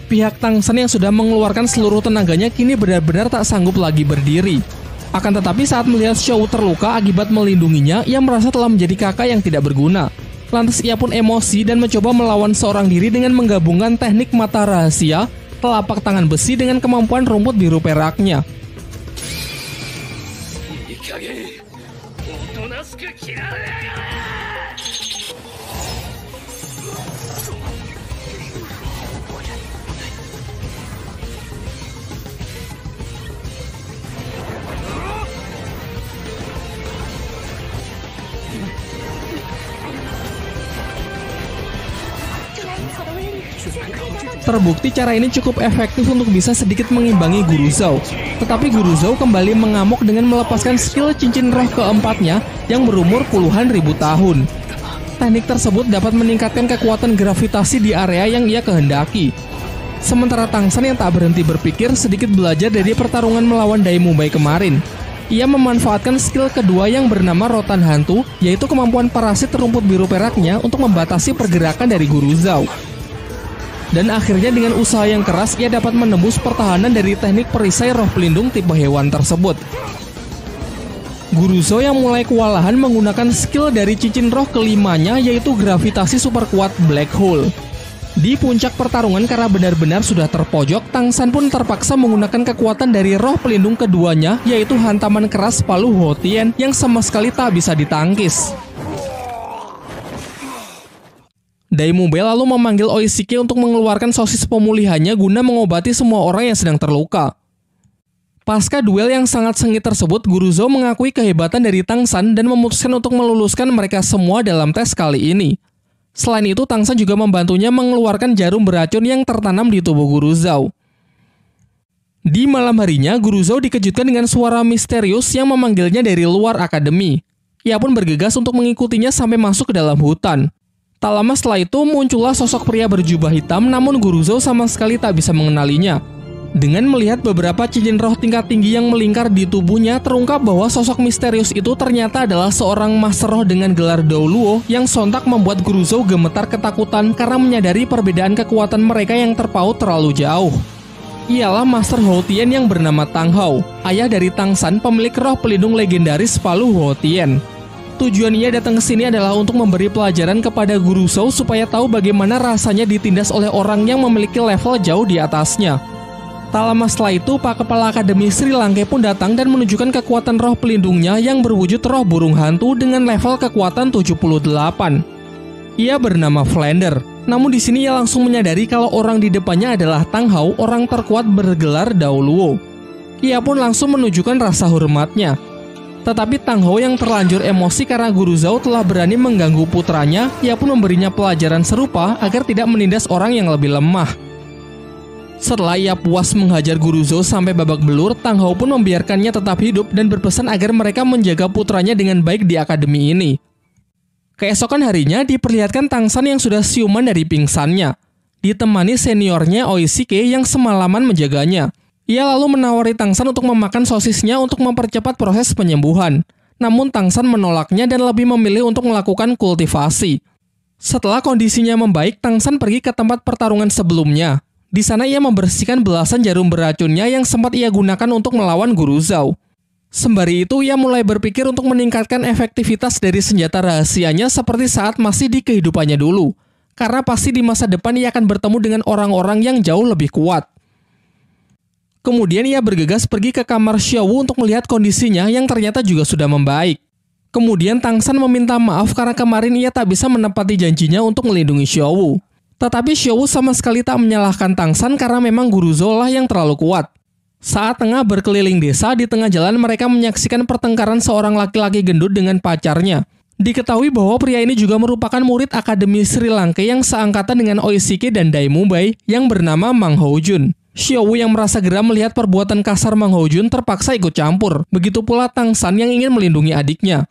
Pihak Tang San yang sudah mengeluarkan seluruh tenaganya kini benar-benar tak sanggup lagi berdiri. Akan tetapi saat melihat Xiao terluka akibat melindunginya, ia merasa telah menjadi kakak yang tidak berguna. Lantas ia pun emosi dan mencoba melawan seorang diri dengan menggabungkan teknik mata rahasia, telapak tangan besi dengan kemampuan rumput biru peraknya. Terbukti cara ini cukup efektif untuk bisa sedikit mengimbangi Guru Zhou. Tetapi Guru Zhou kembali mengamuk dengan melepaskan skill cincin roh keempatnya yang berumur puluhan ribu tahun. Teknik tersebut dapat meningkatkan kekuatan gravitasi di area yang ia kehendaki. Sementara Tang San yang tak berhenti berpikir sedikit belajar dari pertarungan melawan Dai Mumbai kemarin. Ia memanfaatkan skill kedua yang bernama Rotan Hantu, yaitu kemampuan parasit rumput biru peraknya untuk membatasi pergerakan dari Guru Zhou. Dan akhirnya dengan usaha yang keras, ia dapat menembus pertahanan dari teknik perisai roh pelindung tipe hewan tersebut. Guru Zhou yang mulai kewalahan menggunakan skill dari cincin roh kelimanya, yaitu gravitasi super kuat Black Hole. Di puncak pertarungan karena benar-benar sudah terpojok, Tang San pun terpaksa menggunakan kekuatan dari roh pelindung keduanya, yaitu hantaman keras palu Hotien yang sama sekali tak bisa ditangkis. Dai Mumbai lalu memanggil Oishike untuk mengeluarkan sosis pemulihannya guna mengobati semua orang yang sedang terluka. Pasca duel yang sangat sengit tersebut, Guru Zhou mengakui kehebatan dari Tang San dan memutuskan untuk meluluskan mereka semua dalam tes kali ini. Selain itu, Tang San juga membantunya mengeluarkan jarum beracun yang tertanam di tubuh Guru Zhou. Di malam harinya, Guru Zhou dikejutkan dengan suara misterius yang memanggilnya dari luar akademi. Ia pun bergegas untuk mengikutinya sampai masuk ke dalam hutan. Tak lama setelah itu, muncullah sosok pria berjubah hitam, namun Guru Zhou sama sekali tak bisa mengenalinya. Dengan melihat beberapa cincin roh tingkat tinggi yang melingkar di tubuhnya, terungkap bahwa sosok misterius itu ternyata adalah seorang master roh dengan gelar Daoluo yang sontak membuat Guru Zhou gemetar ketakutan karena menyadari perbedaan kekuatan mereka yang terpaut terlalu jauh. Ialah Master Hou-Tien yang bernama Tang Hou, ayah dari Tang San, pemilik roh pelindung legendaris Palu Hou-Tien. Tujuan ia datang ke sini adalah untuk memberi pelajaran kepada Guru Zhou supaya tahu bagaimana rasanya ditindas oleh orang yang memiliki level jauh di atasnya. Tak lama setelah itu, Pak Kepala Akademi Sri Langke pun datang dan menunjukkan kekuatan roh pelindungnya yang berwujud roh burung hantu dengan level kekuatan 78. Ia bernama Flander. Namun di sini ia langsung menyadari kalau orang di depannya adalah Tang Hou, orang terkuat bergelar Daoluo. Ia pun langsung menunjukkan rasa hormatnya. Tetapi Tang Hou yang terlanjur emosi karena Guru Zhou telah berani mengganggu putranya, ia pun memberinya pelajaran serupa agar tidak menindas orang yang lebih lemah. Setelah ia puas menghajar Guru Zhou sampai babak belur, Tang Hou pun membiarkannya tetap hidup dan berpesan agar mereka menjaga putranya dengan baik di akademi ini. Keesokan harinya diperlihatkan Tang San yang sudah siuman dari pingsannya, ditemani seniornya Oishike yang semalaman menjaganya. Ia lalu menawari Tang San untuk memakan sosisnya untuk mempercepat proses penyembuhan. Namun Tang San menolaknya dan lebih memilih untuk melakukan kultivasi. Setelah kondisinya membaik, Tang San pergi ke tempat pertarungan sebelumnya. Di sana ia membersihkan belasan jarum beracunnya yang sempat ia gunakan untuk melawan Guru Zhou. Sembari itu, ia mulai berpikir untuk meningkatkan efektivitas dari senjata rahasianya seperti saat masih di kehidupannya dulu. Karena pasti di masa depan ia akan bertemu dengan orang-orang yang jauh lebih kuat. Kemudian ia bergegas pergi ke kamar Xiaowu untuk melihat kondisinya yang ternyata juga sudah membaik. Kemudian Tang San meminta maaf karena kemarin ia tak bisa menepati janjinya untuk melindungi Xiaowu. Tetapi Xiaowu sama sekali tak menyalahkan Tang San karena memang Guru Zhou lah yang terlalu kuat. Saat tengah berkeliling desa, di tengah jalan mereka menyaksikan pertengkaran seorang laki-laki gendut dengan pacarnya. Diketahui bahwa pria ini juga merupakan murid Akademi Sri Langke yang seangkatan dengan Oishike dan Dai Mubai yang bernama Mang Houjun. Xiaowu yang merasa geram melihat perbuatan kasar Mang Houjun terpaksa ikut campur. Begitu pula Tang San yang ingin melindungi adiknya.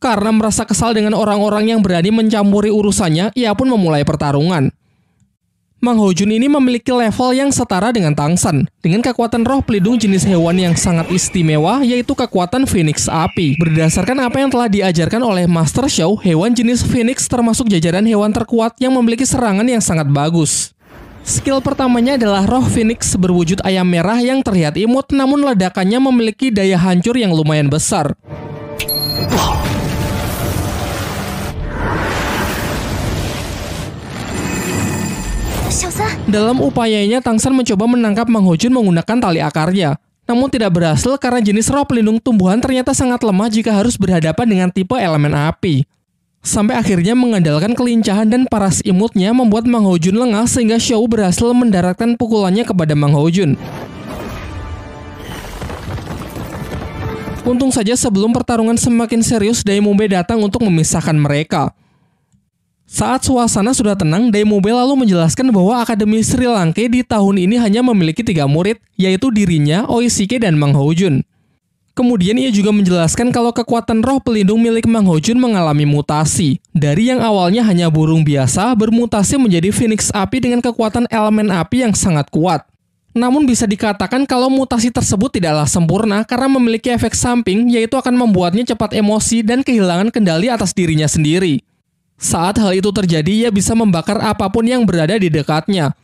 Karena merasa kesal dengan orang-orang yang berani mencampuri urusannya, ia pun memulai pertarungan. Mang Houjun ini memiliki level yang setara dengan Tang San, dengan kekuatan roh pelindung jenis hewan yang sangat istimewa, yaitu kekuatan Phoenix Api. Berdasarkan apa yang telah diajarkan oleh Master Xiao, hewan jenis Phoenix termasuk jajaran hewan terkuat yang memiliki serangan yang sangat bagus. Skill pertamanya adalah roh Phoenix berwujud ayam merah yang terlihat imut, namun ledakannya memiliki daya hancur yang lumayan besar. Dalam upayanya, Tang San mencoba menangkap Mang Houjun menggunakan tali akarnya. Namun tidak berhasil karena jenis roh pelindung tumbuhan ternyata sangat lemah jika harus berhadapan dengan tipe elemen api. Sampai akhirnya mengandalkan kelincahan dan paras imutnya membuat Mang Houjun lengah sehingga Xiaowu berhasil mendaratkan pukulannya kepada Mang Houjun. Untung saja sebelum pertarungan semakin serius, Dai Mubai datang untuk memisahkan mereka. Saat suasana sudah tenang, Dai Mubai lalu menjelaskan bahwa Akademi Sri Langke di tahun ini hanya memiliki 3 murid, yaitu dirinya, Oishike, dan Mang Houjun. Kemudian ia juga menjelaskan kalau kekuatan roh pelindung milik Mang Houjun mengalami mutasi. Dari yang awalnya hanya burung biasa, bermutasi menjadi Phoenix Api dengan kekuatan elemen api yang sangat kuat. Namun bisa dikatakan kalau mutasi tersebut tidaklah sempurna karena memiliki efek samping, yaitu akan membuatnya cepat emosi dan kehilangan kendali atas dirinya sendiri. Saat hal itu terjadi, ia bisa membakar apapun yang berada di dekatnya.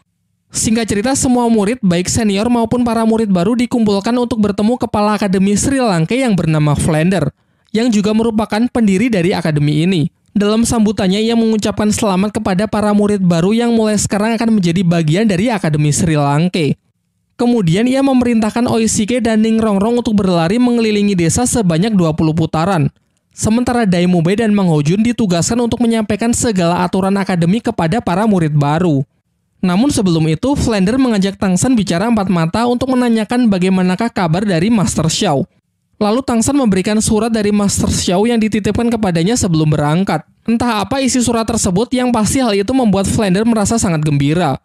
Singkat cerita, semua murid, baik senior maupun para murid baru dikumpulkan untuk bertemu Kepala Akademi Sri Langke yang bernama Flander, yang juga merupakan pendiri dari akademi ini. Dalam sambutannya, ia mengucapkan selamat kepada para murid baru yang mulai sekarang akan menjadi bagian dari Akademi Sri Langke. Kemudian ia memerintahkan Oishike dan Ning Rongrong untuk berlari mengelilingi desa sebanyak 20 putaran. Sementara Dai Mubai dan Mang Houjun ditugaskan untuk menyampaikan segala aturan akademik kepada para murid baru. Namun sebelum itu, Flander mengajak Tang San bicara 4 mata untuk menanyakan bagaimanakah kabar dari Master Xiao. Lalu Tang San memberikan surat dari Master Xiao yang dititipkan kepadanya sebelum berangkat. Entah apa isi surat tersebut, yang pasti hal itu membuat Flander merasa sangat gembira.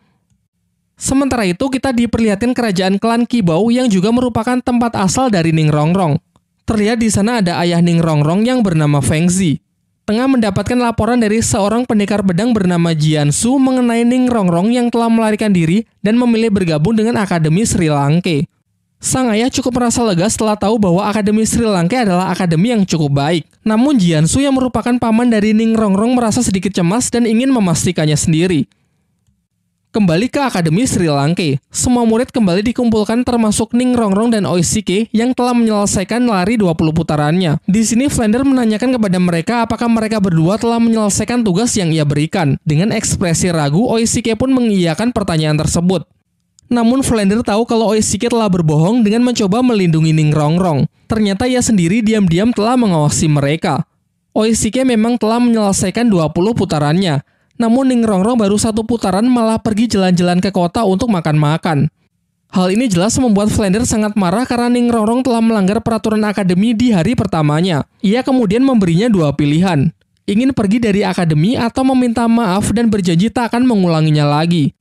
Sementara itu, kita diperlihatkan kerajaan klan Qibao yang juga merupakan tempat asal dari Ning Rongrong. Terlihat di sana ada ayah Ning Rongrong yang bernama Feng Zi. tengah mendapatkan laporan dari seorang pendekar pedang bernama Jiansu mengenai Ning Rongrong yang telah melarikan diri dan memilih bergabung dengan Akademi Sri Lanka. Sang ayah cukup merasa lega setelah tahu bahwa Akademi Sri Lanka adalah akademi yang cukup baik. Namun Jiansu yang merupakan paman dari Ning Rongrong merasa sedikit cemas dan ingin memastikannya sendiri. Kembali ke Akademi Sri Lanka, semua murid kembali dikumpulkan termasuk Ning Rongrong dan Oishike yang telah menyelesaikan lari 20 putarannya. Di sini Flander menanyakan kepada mereka apakah mereka berdua telah menyelesaikan tugas yang ia berikan. Dengan ekspresi ragu, Oishike pun mengiyakan pertanyaan tersebut. Namun Flander tahu kalau Oishike telah berbohong dengan mencoba melindungi Ning Rongrong. Ternyata ia sendiri diam-diam telah mengawasi mereka. Oishike memang telah menyelesaikan 20 putarannya. Namun Ning Rongrong baru 1 putaran malah pergi jalan-jalan ke kota untuk makan-makan. Hal ini jelas membuat Flander sangat marah karena Ning Rongrong telah melanggar peraturan akademi di hari pertamanya. Ia kemudian memberinya 2 pilihan. Ingin pergi dari akademi atau meminta maaf dan berjanji tak akan mengulanginya lagi.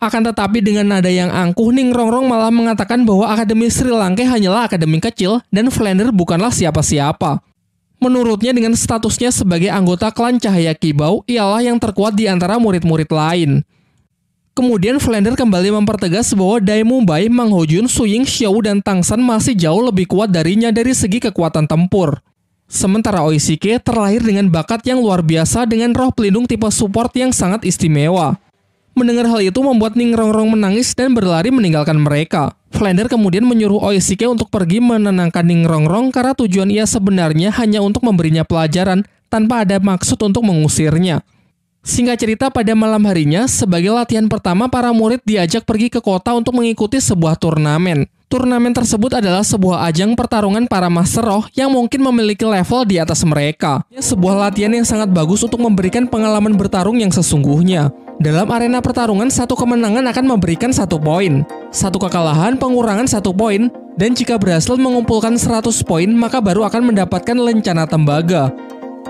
Akan tetapi dengan nada yang angkuh, Ning Rongrong malah mengatakan bahwa Akademi Sri Lanka hanyalah akademi kecil dan Flander bukanlah siapa-siapa. Menurutnya dengan statusnya sebagai anggota klan Cahaya Kibau, ialah yang terkuat di antara murid-murid lain. Kemudian Flander kembali mempertegas bahwa Dai Mumbai, Mang Hojun, Suying, Xiao, dan Tang San masih jauh lebih kuat darinya dari segi kekuatan tempur. Sementara Oishike terlahir dengan bakat yang luar biasa dengan roh pelindung tipe support yang sangat istimewa. Mendengar hal itu membuat Ning Rongrong menangis dan berlari meninggalkan mereka. Flander kemudian menyuruh Oishike untuk pergi menenangkan Ning Rongrong karena tujuan ia sebenarnya hanya untuk memberinya pelajaran tanpa ada maksud untuk mengusirnya. Singkat cerita, pada malam harinya, sebagai latihan pertama, para murid diajak pergi ke kota untuk mengikuti sebuah turnamen. Turnamen tersebut adalah sebuah ajang pertarungan para Master Roh yang mungkin memiliki level di atas mereka. Sebuah latihan yang sangat bagus untuk memberikan pengalaman bertarung yang sesungguhnya. Dalam arena pertarungan, 1 kemenangan akan memberikan 1 poin, 1 kekalahan pengurangan 1 poin, dan jika berhasil mengumpulkan 100 poin, maka baru akan mendapatkan lencana tembaga.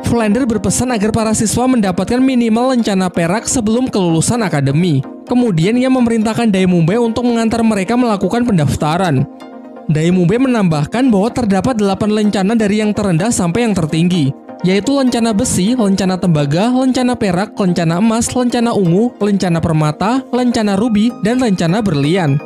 Flander berpesan agar para siswa mendapatkan minimal lencana perak sebelum kelulusan akademi. Kemudian ia memerintahkan Dai Mumbai untuk mengantar mereka melakukan pendaftaran. Dai Mumbai menambahkan bahwa terdapat 8 lencana dari yang terendah sampai yang tertinggi, yaitu lencana besi, lencana tembaga, lencana perak, lencana emas, lencana ungu, lencana permata, lencana rubi, dan lencana berlian.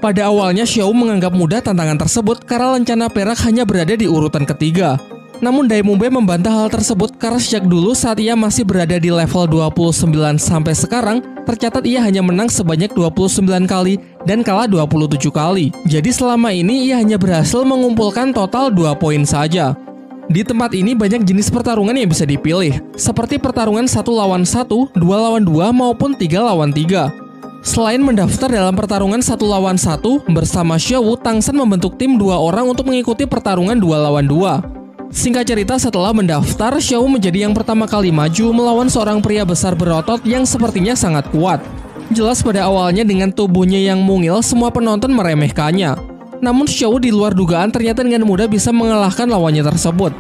Pada awalnya Xiao menganggap mudah tantangan tersebut karena lencana perak hanya berada di urutan ketiga. Namun Dai Mumbai membantah hal tersebut karena sejak dulu saat ia masih berada di level 29 sampai sekarang, tercatat ia hanya menang sebanyak 29 kali dan kalah 27 kali. Jadi selama ini ia hanya berhasil mengumpulkan total 2 poin saja. Di tempat ini banyak jenis pertarungan yang bisa dipilih, seperti pertarungan 1 lawan 1, 2 lawan 2, maupun 3 lawan 3. Selain mendaftar dalam pertarungan 1 lawan 1, bersama Xiao, Tang San membentuk tim 2 orang untuk mengikuti pertarungan 2 lawan 2. Singkat cerita, setelah mendaftar, Xiao menjadi yang pertama kali maju melawan seorang pria besar berotot yang sepertinya sangat kuat. Jelas pada awalnya dengan tubuhnya yang mungil, semua penonton meremehkannya. Namun Xiao di luar dugaan ternyata dengan mudah bisa mengalahkan lawannya tersebut.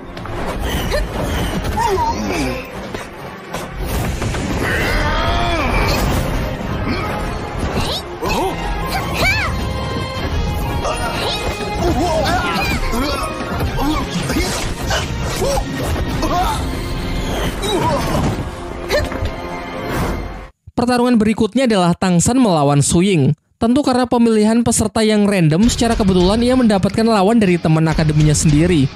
Pertarungan berikutnya adalah Tang San melawan Suying. Tentu karena pemilihan peserta yang random, secara kebetulan ia mendapatkan lawan dari teman akademinya sendiri.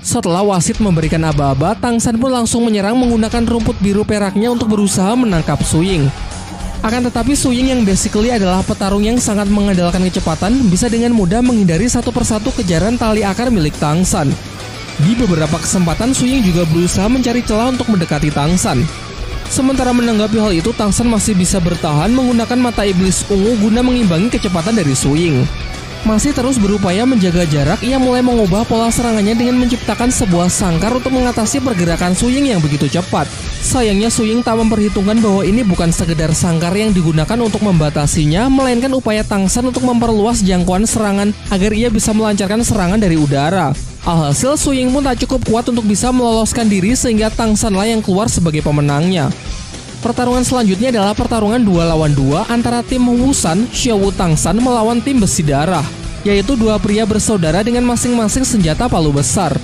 Setelah wasit memberikan aba-aba, Tang San pun langsung menyerang menggunakan rumput biru peraknya untuk berusaha menangkap Suying. Akan tetapi Suying yang basically adalah petarung yang sangat mengandalkan kecepatan, bisa dengan mudah menghindari satu persatu kejaran tali akar milik Tang San. Di beberapa kesempatan Suying juga berusaha mencari celah untuk mendekati Tang San. Sementara menanggapi hal itu, Tang San masih bisa bertahan menggunakan mata iblis ungu guna mengimbangi kecepatan dari Suying. Masih terus berupaya menjaga jarak, ia mulai mengubah pola serangannya dengan menciptakan sebuah sangkar untuk mengatasi pergerakan Suying yang begitu cepat. Sayangnya Suying tak memperhitungkan bahwa ini bukan sekedar sangkar yang digunakan untuk membatasinya, melainkan upaya Tang San untuk memperluas jangkauan serangan agar ia bisa melancarkan serangan dari udara. Alhasil Suying pun tak cukup kuat untuk bisa meloloskan diri sehingga Tang San lah yang keluar sebagai pemenangnya. Pertarungan selanjutnya adalah pertarungan 2 lawan 2 antara tim Wusan, Xiao Tang San melawan tim Besi Darah, yaitu 2 pria bersaudara dengan masing-masing senjata palu besar.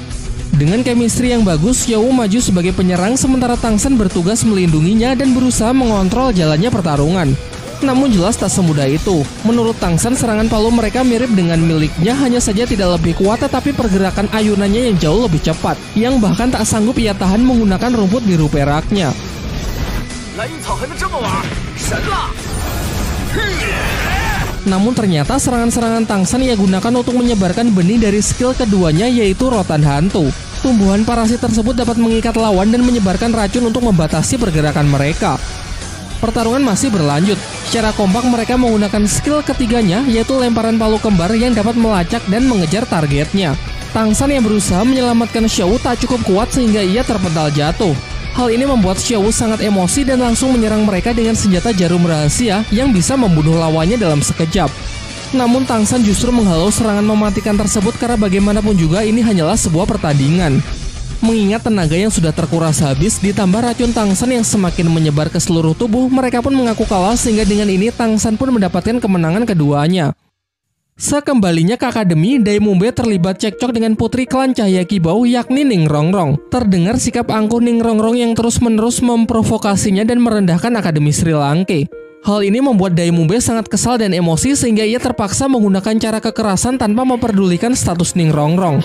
Dengan chemistry yang bagus, Xiao maju sebagai penyerang sementara Tang San bertugas melindunginya dan berusaha mengontrol jalannya pertarungan. Namun jelas tak semudah itu. Menurut Tang San, serangan palu mereka mirip dengan miliknya, hanya saja tidak lebih kuat tetapi pergerakan ayunannya yang jauh lebih cepat, yang bahkan tak sanggup ia tahan menggunakan rumput biru peraknya. Namun ternyata serangan-serangan Tang San ia gunakan untuk menyebarkan benih dari skill keduanya, yaitu rotan hantu. Tumbuhan parasit tersebut dapat mengikat lawan dan menyebarkan racun untuk membatasi pergerakan mereka. Pertarungan masih berlanjut. Secara kompak mereka menggunakan skill ketiganya, yaitu lemparan palu kembar yang dapat melacak dan mengejar targetnya. Tang San yang berusaha menyelamatkan Xiao tak cukup kuat sehingga ia terpental jatuh. Hal ini membuat Xiao sangat emosi dan langsung menyerang mereka dengan senjata jarum rahasia yang bisa membunuh lawannya dalam sekejap. Namun Tang San justru menghalau serangan mematikan tersebut karena bagaimanapun juga ini hanyalah sebuah pertandingan. Mengingat tenaga yang sudah terkuras habis, ditambah racun Tang San yang semakin menyebar ke seluruh tubuh, mereka pun mengaku kalah sehingga dengan ini Tang San pun mendapatkan kemenangan keduanya. Sekembalinya ke akademi, Dai Mumbe terlibat cekcok dengan putri klan Cahaya Kibau yakni Ning Rongrong. Terdengar sikap angkuh Ning Rongrong yang terus-menerus memprovokasinya dan merendahkan akademi Sri Lanka. Hal ini membuat Dai Mumbe sangat kesal dan emosi sehingga ia terpaksa menggunakan cara kekerasan tanpa memperdulikan status Ning Rongrong.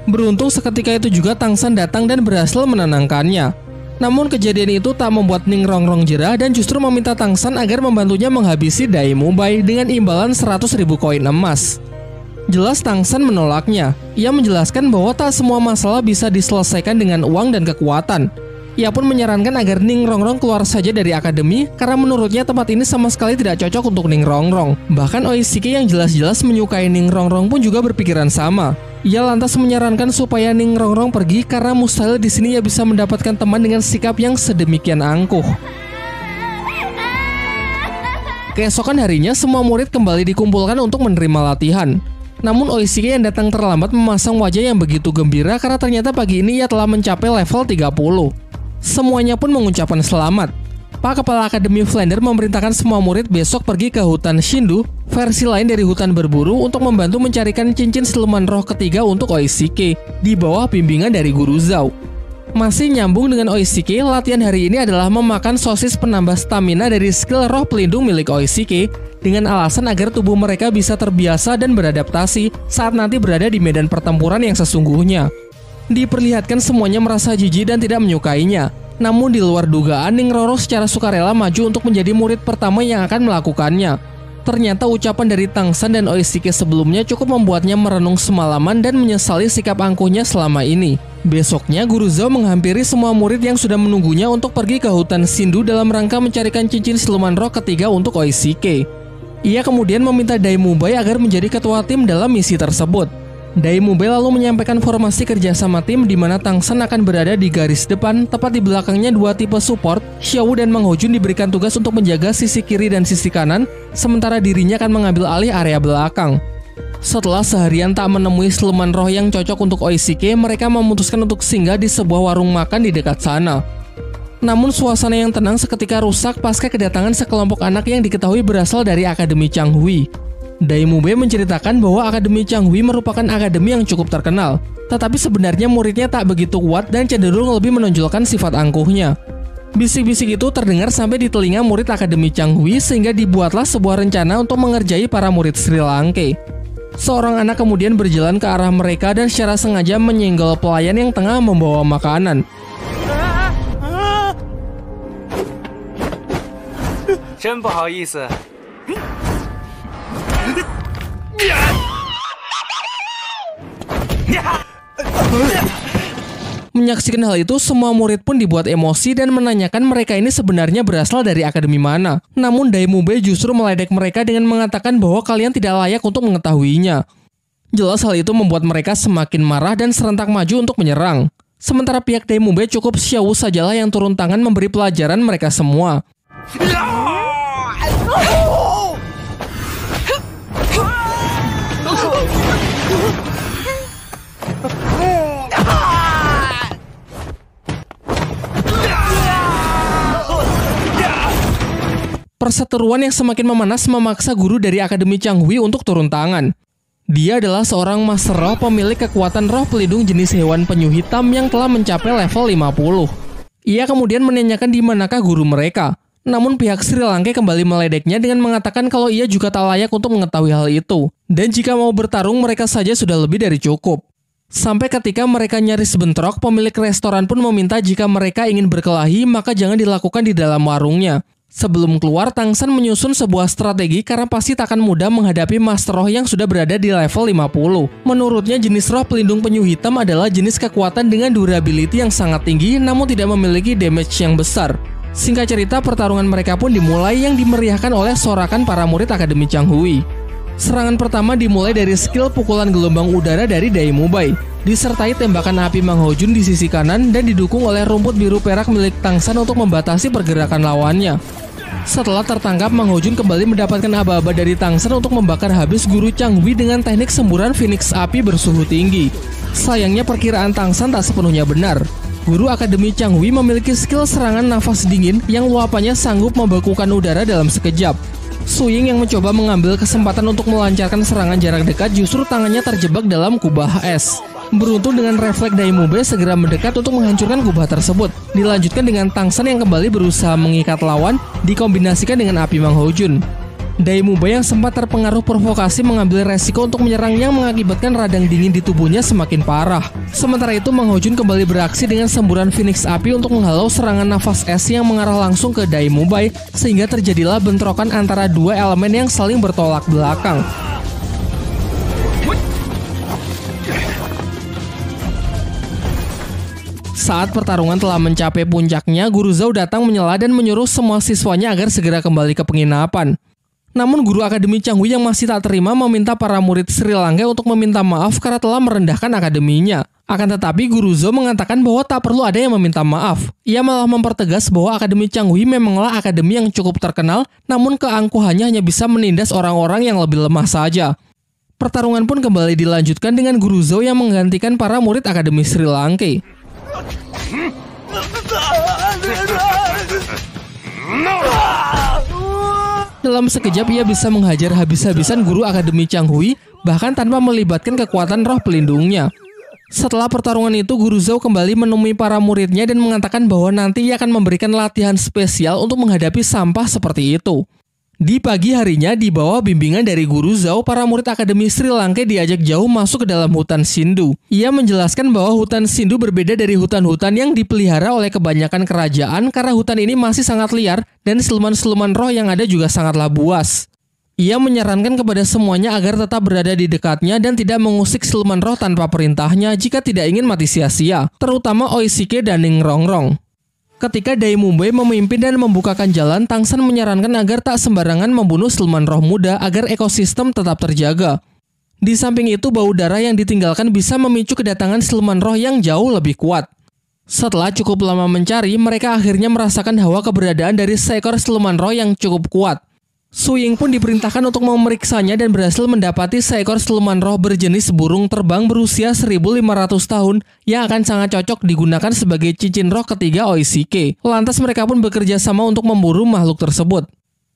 Beruntung seketika itu juga Tang San datang dan berhasil menenangkannya. Namun kejadian itu tak membuat Ning Rongrong jerah dan justru meminta Tang San agar membantunya menghabisi Dai Mumbe dengan imbalan 100.000 koin emas. Jelas Tang San menolaknya. Ia menjelaskan bahwa tak semua masalah bisa diselesaikan dengan uang dan kekuatan. Ia pun menyarankan agar Ning Rongrong keluar saja dari akademi karena menurutnya tempat ini sama sekali tidak cocok untuk Ning Rongrong. Bahkan Oishike yang jelas-jelas menyukai Ning Rongrong pun juga berpikiran sama. Ia lantas menyarankan supaya Ning Rongrong pergi karena mustahil di sini ia bisa mendapatkan teman dengan sikap yang sedemikian angkuh. Keesokan harinya semua murid kembali dikumpulkan untuk menerima latihan. Namun Oishike yang datang terlambat memasang wajah yang begitu gembira karena ternyata pagi ini ia telah mencapai level 30. Semuanya pun mengucapkan selamat. Pak Kepala Akademi Flander memerintahkan semua murid besok pergi ke hutan Shindu, versi lain dari hutan berburu, untuk membantu mencarikan cincin siluman roh ketiga untuk Oishike, di bawah bimbingan dari Guru Zhao. Masih nyambung dengan Oishike, latihan hari ini adalah memakan sosis penambah stamina dari skill roh pelindung milik Oishike, dengan alasan agar tubuh mereka bisa terbiasa dan beradaptasi saat nanti berada di medan pertempuran yang sesungguhnya. Diperlihatkan semuanya merasa jijik dan tidak menyukainya. Namun di luar dugaan, Ning Rongrong secara sukarela maju untuk menjadi murid pertama yang akan melakukannya. Ternyata ucapan dari Tang San dan Oishike sebelumnya cukup membuatnya merenung semalaman dan menyesali sikap angkuhnya selama ini. Besoknya, Guru Zhao menghampiri semua murid yang sudah menunggunya untuk pergi ke hutan Shindu dalam rangka mencarikan cincin siluman roh ketiga untuk Oishike. Ia kemudian meminta Dai Mumbe agar menjadi ketua tim dalam misi tersebut. Dai Mumbe lalu menyampaikan formasi kerjasama tim di mana Tang San akan berada di garis depan, tepat di belakangnya dua tipe support, Xiao dan Mang Hojun diberikan tugas untuk menjaga sisi kiri dan sisi kanan, sementara dirinya akan mengambil alih area belakang. Setelah seharian tak menemui siluman roh yang cocok untuk Oishike, mereka memutuskan untuk singgah di sebuah warung makan di dekat sana. Namun suasana yang tenang seketika rusak pasca kedatangan sekelompok anak yang diketahui berasal dari Akademi Changhui. Dai Mumbe menceritakan bahwa Akademi Changhui merupakan akademi yang cukup terkenal, tetapi sebenarnya muridnya tak begitu kuat dan cenderung lebih menonjolkan sifat angkuhnya. Bisik-bisik itu terdengar sampai di telinga murid Akademi Changhui sehingga dibuatlah sebuah rencana untuk mengerjai para murid Sri Lanka. Seorang anak kemudian berjalan ke arah mereka dan secara sengaja menyenggol pelayan yang tengah membawa makanan. Menyaksikan hal itu, semua murid pun dibuat emosi dan menanyakan mereka ini sebenarnya berasal dari akademi mana. Namun Dai Mumbe justru meledek mereka dengan mengatakan bahwa kalian tidak layak untuk mengetahuinya. Jelas hal itu membuat mereka semakin marah dan serentak maju untuk menyerang. Sementara pihak Dai Mumbe cukup Xiao sajalah yang turun tangan memberi pelajaran mereka semua. Perseteruan yang semakin memanas memaksa guru dari Akademi Changhui untuk turun tangan. Dia adalah seorang master roh pemilik kekuatan roh pelindung jenis hewan penyu hitam yang telah mencapai level 50. Ia kemudian menanyakan di manakah guru mereka. Namun pihak Sri Lanka kembali meledeknya dengan mengatakan kalau ia juga tak layak untuk mengetahui hal itu. Dan jika mau bertarung mereka saja sudah lebih dari cukup. Sampai ketika mereka nyaris bentrok, pemilik restoran pun meminta jika mereka ingin berkelahi maka jangan dilakukan di dalam warungnya. Sebelum keluar, Tang San menyusun sebuah strategi karena pasti tak akan mudah menghadapi Master Roh yang sudah berada di level 50. Menurutnya jenis roh pelindung penyu hitam adalah jenis kekuatan dengan durability yang sangat tinggi namun tidak memiliki damage yang besar. Singkat cerita, pertarungan mereka pun dimulai yang dimeriahkan oleh sorakan para murid Akademi Changhui. Serangan pertama dimulai dari skill pukulan gelombang udara dari Dai Mubai, disertai tembakan api Mang Ho Jun di sisi kanan dan didukung oleh rumput biru perak milik Tang San untuk membatasi pergerakan lawannya. Setelah tertangkap, Mang Ho Jun kembali mendapatkan aba-aba dari Tang San untuk membakar habis guru Changhui dengan teknik semburan Phoenix api bersuhu tinggi. Sayangnya perkiraan Tang San tak sepenuhnya benar. Guru Akademi Changhui memiliki skill serangan nafas dingin yang luapannya sanggup membekukan udara dalam sekejap. Su Ying yang mencoba mengambil kesempatan untuk melancarkan serangan jarak dekat justru tangannya terjebak dalam kubah es. Beruntung dengan refleks Dai Mubai segera mendekat untuk menghancurkan kubah tersebut. Dilanjutkan dengan Tang San yang kembali berusaha mengikat lawan, dikombinasikan dengan api Mang Ho Jun. Dai Mubai yang sempat terpengaruh provokasi mengambil resiko untuk menyerang yang mengakibatkan radang dingin di tubuhnya semakin parah. Sementara itu Mang Ho Jun kembali beraksi dengan semburan Phoenix api untuk menghalau serangan nafas es yang mengarah langsung ke Dai Mubai, sehingga terjadilah bentrokan antara dua elemen yang saling bertolak belakang. Saat pertarungan telah mencapai puncaknya, Guru Zhao datang menyela dan menyuruh semua siswanya agar segera kembali ke penginapan. Namun guru Akademi Changhui yang masih tak terima meminta para murid Sri Lanka untuk meminta maaf karena telah merendahkan akademinya. Akan tetapi Guru Zhao mengatakan bahwa tak perlu ada yang meminta maaf. Ia malah mempertegas bahwa Akademi Changhui memanglah akademi yang cukup terkenal, namun keangkuhannya hanya bisa menindas orang-orang yang lebih lemah saja. Pertarungan pun kembali dilanjutkan dengan Guru Zhao yang menggantikan para murid Akademi Sri Lanka. Dalam sekejap ia bisa menghajar habis-habisan guru Akademi Changhui, bahkan tanpa melibatkan kekuatan roh pelindungnya. Setelah pertarungan itu, Guru Zhao kembali menemui para muridnya dan mengatakan bahwa nanti ia akan memberikan latihan spesial untuk menghadapi sampah seperti itu. Di pagi harinya, di bawah bimbingan dari Guru Zhao, para murid Akademi Sri Lanka diajak jauh masuk ke dalam hutan Sindhu. Ia menjelaskan bahwa hutan Sindhu berbeda dari hutan-hutan yang dipelihara oleh kebanyakan kerajaan karena hutan ini masih sangat liar dan siluman-siluman roh yang ada juga sangatlah buas. Ia menyarankan kepada semuanya agar tetap berada di dekatnya dan tidak mengusik siluman roh tanpa perintahnya jika tidak ingin mati sia-sia, terutama Oishike dan Ning Rongrong. Ketika Dai Mubai memimpin dan membukakan jalan, Tang San menyarankan agar tak sembarangan membunuh siluman roh muda agar ekosistem tetap terjaga. Di samping itu, bau darah yang ditinggalkan bisa memicu kedatangan siluman roh yang jauh lebih kuat. Setelah cukup lama mencari, mereka akhirnya merasakan hawa keberadaan dari seekor siluman roh yang cukup kuat. Su Ying pun diperintahkan untuk memeriksanya dan berhasil mendapati seekor siluman roh berjenis burung terbang berusia 1500 tahun yang akan sangat cocok digunakan sebagai cincin roh ketiga Oishike. Lantas mereka pun bekerja sama untuk memburu makhluk tersebut.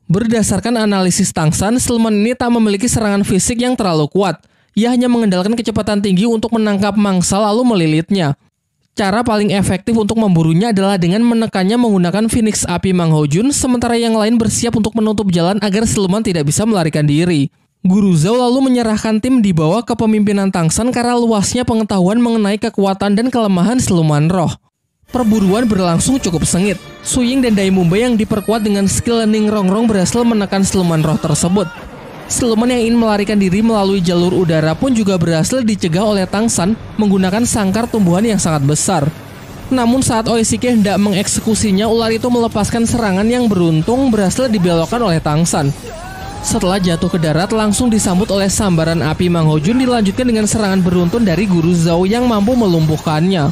Berdasarkan analisis Tang San, siluman ini tak memiliki serangan fisik yang terlalu kuat. Ia hanya mengandalkan kecepatan tinggi untuk menangkap mangsa lalu melilitnya. Cara paling efektif untuk memburunya adalah dengan menekannya menggunakan Phoenix api Mang Ho Jun, sementara yang lain bersiap untuk menutup jalan agar siluman tidak bisa melarikan diri. Guru Zhao lalu menyerahkan tim di bawah kepemimpinan Tang San karena luasnya pengetahuan mengenai kekuatan dan kelemahan siluman roh. Perburuan berlangsung cukup sengit. Su Ying dan Dai Mubai yang diperkuat dengan skill Ning Rongrong berhasil menekan siluman roh tersebut. Siluman yang ingin melarikan diri melalui jalur udara pun juga berhasil dicegah oleh Tang San menggunakan sangkar tumbuhan yang sangat besar. Namun saat Oishike hendak mengeksekusinya, ular itu melepaskan serangan yang beruntung berhasil dibelokkan oleh Tang San. Setelah jatuh ke darat, langsung disambut oleh sambaran api Mang Ho Jun, dilanjutkan dengan serangan beruntun dari Guru Zhao yang mampu melumpuhkannya.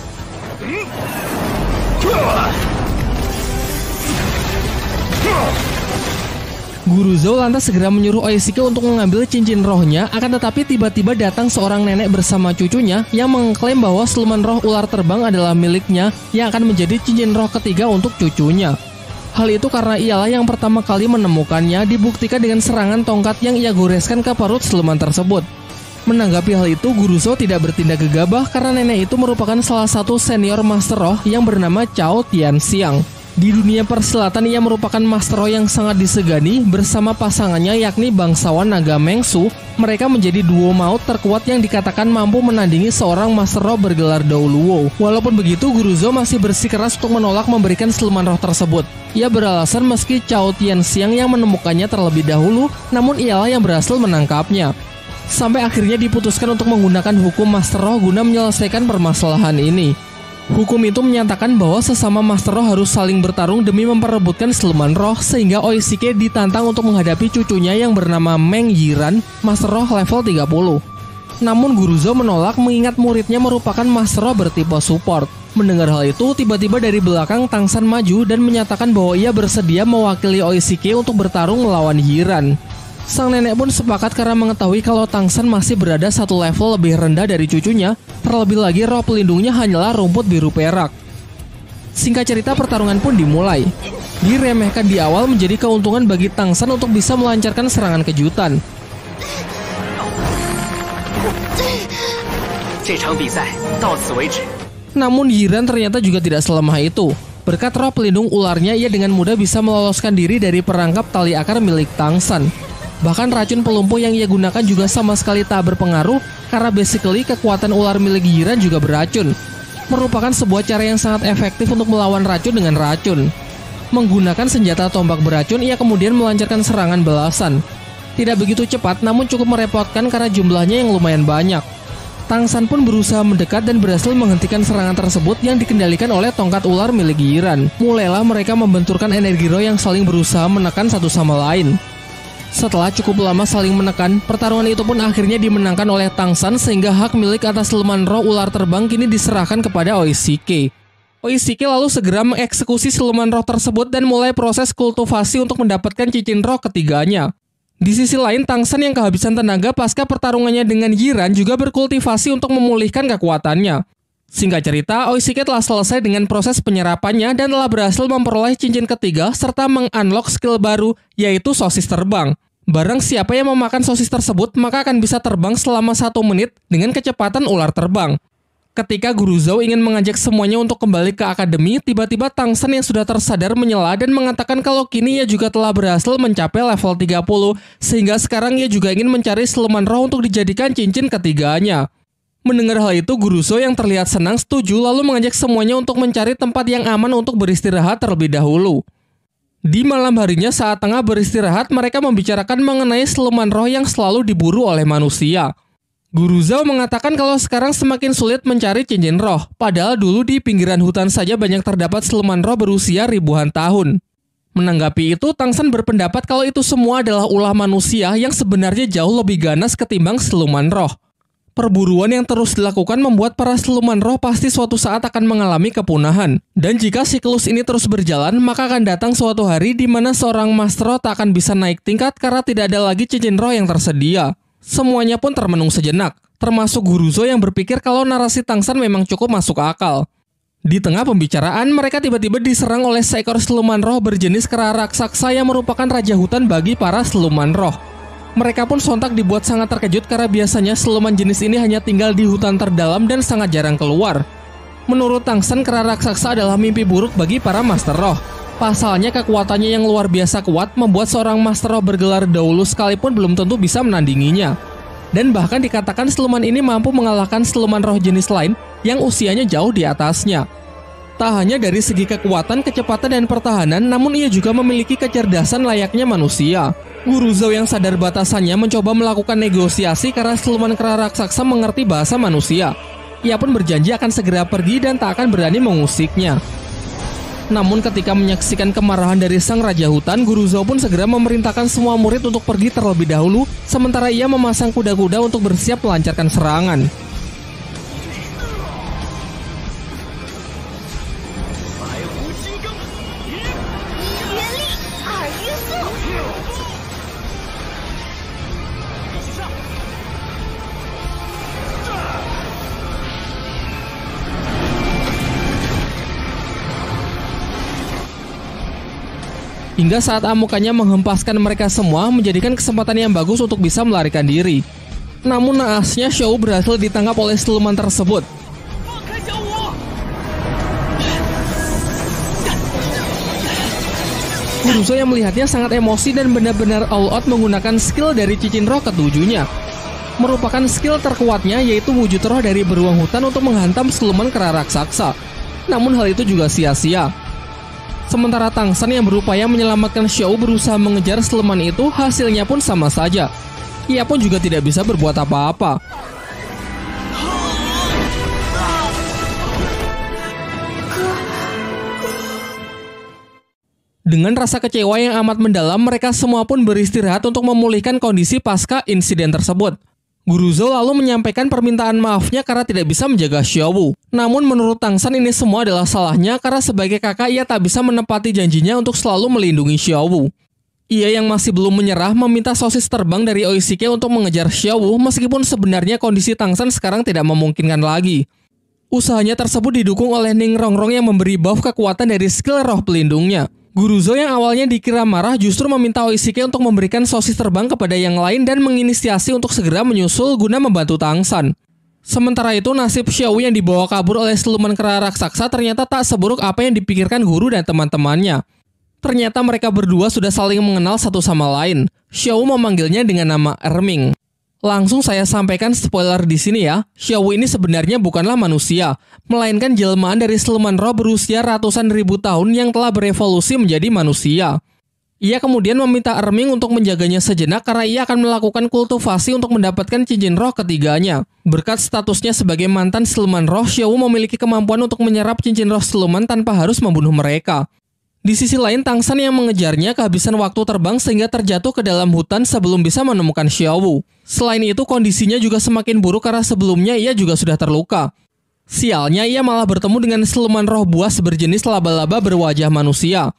Guru Zhao lantas segera menyuruh Oishike untuk mengambil cincin rohnya, akan tetapi tiba-tiba datang seorang nenek bersama cucunya yang mengklaim bahwa siluman roh ular terbang adalah miliknya yang akan menjadi cincin roh ketiga untuk cucunya. Hal itu karena ialah yang pertama kali menemukannya, dibuktikan dengan serangan tongkat yang ia goreskan ke perut siluman tersebut. Menanggapi hal itu, Guruzo tidak bertindak gegabah karena nenek itu merupakan salah satu senior Master Roh yang bernama Cao Tianxiang. Di dunia persilatan ia merupakan Master Roh yang sangat disegani. Bersama pasangannya yakni bangsawan naga Mengsu, mereka menjadi duo maut terkuat yang dikatakan mampu menandingi seorang Master Roh bergelar Dao Luo. Walaupun begitu, Guruzo masih bersikeras untuk menolak memberikan siluman roh tersebut. Ia beralasan meski Cao Tianxiang yang menemukannya terlebih dahulu, namun ialah yang berhasil menangkapnya. Sampai akhirnya diputuskan untuk menggunakan hukum Master Roh guna menyelesaikan permasalahan ini. Hukum itu menyatakan bahwa sesama Master Roh harus saling bertarung demi memperebutkan siluman roh, sehingga Oishike ditantang untuk menghadapi cucunya yang bernama Meng Yiran, Master Roh level 30. Namun Guruzo menolak mengingat muridnya merupakan Master Roh bertipe support. Mendengar hal itu, tiba-tiba dari belakang Tangsan maju dan menyatakan bahwa ia bersedia mewakili Oishike untuk bertarung melawan Yiran. Sang nenek pun sepakat karena mengetahui kalau Tangsan masih berada satu level lebih rendah dari cucunya, terlebih lagi roh pelindungnya hanyalah rumput biru perak. Singkat cerita, pertarungan pun dimulai. Diremehkan di awal menjadi keuntungan bagi Tangsan untuk bisa melancarkan serangan kejutan. Namun Yiran ternyata juga tidak selemah itu. Berkat roh pelindung ularnya, ia dengan mudah bisa meloloskan diri dari perangkap tali akar milik Tangsan. Bahkan racun pelumpuh yang ia gunakan juga sama sekali tak berpengaruh karena basically kekuatan ular milik Yiran juga beracun. Merupakan sebuah cara yang sangat efektif untuk melawan racun dengan racun. Menggunakan senjata tombak beracun, ia kemudian melancarkan serangan balasan. Tidak begitu cepat namun cukup merepotkan karena jumlahnya yang lumayan banyak. Tangsan pun berusaha mendekat dan berhasil menghentikan serangan tersebut yang dikendalikan oleh tongkat ular milik Yiran. Mulailah mereka membenturkan energi roh yang saling berusaha menekan satu sama lain. Setelah cukup lama saling menekan, pertarungan itu pun akhirnya dimenangkan oleh Tangsan sehingga hak milik atas siluman roh ular terbang kini diserahkan kepada Oishike. Oishike lalu segera mengeksekusi siluman roh tersebut dan mulai proses kultivasi untuk mendapatkan cincin roh ketiganya. Di sisi lain, Tangsan yang kehabisan tenaga pasca pertarungannya dengan Yiran juga berkultivasi untuk memulihkan kekuatannya. Singkat cerita, Oishike telah selesai dengan proses penyerapannya dan telah berhasil memperoleh cincin ketiga serta mengunlock skill baru, yaitu sosis terbang. Barang siapa yang memakan sosis tersebut, maka akan bisa terbang selama 1 menit dengan kecepatan ular terbang. Ketika Guruzo ingin mengajak semuanya untuk kembali ke akademi, tiba-tiba Tangsan yang sudah tersadar menyela dan mengatakan kalau kini ia juga telah berhasil mencapai level 30, sehingga sekarang ia juga ingin mencari siluman roh untuk dijadikan cincin ketiganya. Mendengar hal itu, Guruzo yang terlihat senang setuju lalu mengajak semuanya untuk mencari tempat yang aman untuk beristirahat terlebih dahulu. Di malam harinya saat tengah beristirahat, mereka membicarakan mengenai siluman roh yang selalu diburu oleh manusia. Guruzo mengatakan kalau sekarang semakin sulit mencari cincin roh, padahal dulu di pinggiran hutan saja banyak terdapat siluman roh berusia ribuan tahun. Menanggapi itu, Tangsan berpendapat kalau itu semua adalah ulah manusia yang sebenarnya jauh lebih ganas ketimbang siluman roh. Perburuan yang terus dilakukan membuat para siluman roh pasti suatu saat akan mengalami kepunahan. Dan jika siklus ini terus berjalan, maka akan datang suatu hari di mana seorang Master Roh tak akan bisa naik tingkat karena tidak ada lagi cincin roh yang tersedia. Semuanya pun termenung sejenak, termasuk Guruzo yang berpikir kalau narasi Tangsan memang cukup masuk akal. Di tengah pembicaraan, mereka tiba-tiba diserang oleh seekor siluman roh berjenis kera raksasa yang merupakan raja hutan bagi para siluman roh. Mereka pun sontak dibuat sangat terkejut karena biasanya siluman jenis ini hanya tinggal di hutan terdalam dan sangat jarang keluar. Menurut Tangsan, kera raksasa adalah mimpi buruk bagi para Master Roh. Pasalnya kekuatannya yang luar biasa kuat membuat seorang Master Roh bergelar Dao Luo sekalipun belum tentu bisa menandinginya. Dan bahkan dikatakan siluman ini mampu mengalahkan siluman roh jenis lain yang usianya jauh di atasnya. Tak hanya dari segi kekuatan, kecepatan, dan pertahanan, namun ia juga memiliki kecerdasan layaknya manusia. Guruzo yang sadar batasannya mencoba melakukan negosiasi karena siluman kera raksasa mengerti bahasa manusia. Ia pun berjanji akan segera pergi dan tak akan berani mengusiknya. Namun ketika menyaksikan kemarahan dari sang raja hutan, Guruzo pun segera memerintahkan semua murid untuk pergi terlebih dahulu, sementara ia memasang kuda-kuda untuk bersiap melancarkan serangan. Hingga saat amukannya menghempaskan mereka semua, menjadikan kesempatan yang bagus untuk bisa melarikan diri. Namun naasnya Xiao berhasil ditangkap oleh siluman tersebut. Guru Zhou yang melihatnya sangat emosi dan benar-benar all out menggunakan skill dari cincin roh ketujuhnya. Merupakan skill terkuatnya, yaitu wujud roh dari beruang hutan untuk menghantam siluman kera raksasa. Namun hal itu juga sia-sia. Sementara Tang San yang berupaya menyelamatkan Xiao berusaha mengejar siluman itu, hasilnya pun sama saja. Ia pun juga tidak bisa berbuat apa-apa. Dengan rasa kecewa yang amat mendalam, mereka semua pun beristirahat untuk memulihkan kondisi pasca insiden tersebut. Guru Zhou lalu menyampaikan permintaan maafnya karena tidak bisa menjaga Xiao. Namun menurut Tang San ini semua adalah salahnya karena sebagai kakak ia tak bisa menepati janjinya untuk selalu melindungi Xiao. Ia yang masih belum menyerah meminta sosis terbang dari Oishike untuk mengejar Xiao meskipun sebenarnya kondisi Tang San sekarang tidak memungkinkan lagi. Usahanya tersebut didukung oleh Ning Rongrong yang memberi buff kekuatan dari skill roh pelindungnya. Guru Zhou yang awalnya dikira marah justru meminta Oishike untuk memberikan sosis terbang kepada yang lain dan menginisiasi untuk segera menyusul guna membantu Tang San. Sementara itu nasib Xiao yang dibawa kabur oleh siluman kera raksasa ternyata tak seburuk apa yang dipikirkan guru dan teman-temannya. Ternyata mereka berdua sudah saling mengenal satu sama lain. Xiao memanggilnya dengan nama Erming. Langsung saya sampaikan spoiler di sini ya. Xiao ini sebenarnya bukanlah manusia, melainkan jelmaan dari siluman roh berusia ratusan ribu tahun yang telah berevolusi menjadi manusia. Ia kemudian meminta Erming untuk menjaganya sejenak karena ia akan melakukan kultivasi untuk mendapatkan cincin roh ketiganya. Berkat statusnya sebagai mantan siluman roh, Xiao memiliki kemampuan untuk menyerap cincin roh siluman tanpa harus membunuh mereka. Di sisi lain, Tang San yang mengejarnya kehabisan waktu terbang sehingga terjatuh ke dalam hutan sebelum bisa menemukan Xiao. Selain itu, kondisinya juga semakin buruk karena sebelumnya ia juga sudah terluka. Sialnya, ia malah bertemu dengan siluman roh buas berjenis laba-laba berwajah manusia.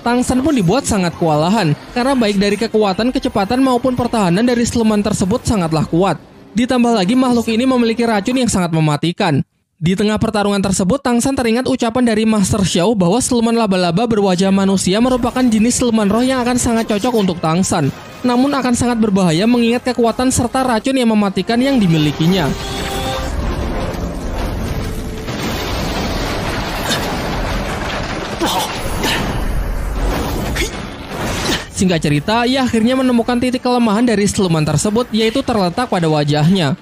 Tang San pun dibuat sangat kewalahan, karena baik dari kekuatan, kecepatan maupun pertahanan dari siluman tersebut sangatlah kuat. Ditambah lagi makhluk ini memiliki racun yang sangat mematikan. Di tengah pertarungan tersebut, Tang San teringat ucapan dari Master Xiao bahwa siluman laba-laba berwajah manusia merupakan jenis siluman roh yang akan sangat cocok untuk Tang San. Namun akan sangat berbahaya mengingat kekuatan serta racun yang mematikan yang dimilikinya. Singkat cerita, ia akhirnya menemukan titik kelemahan dari siluman tersebut, yaitu terletak pada wajahnya.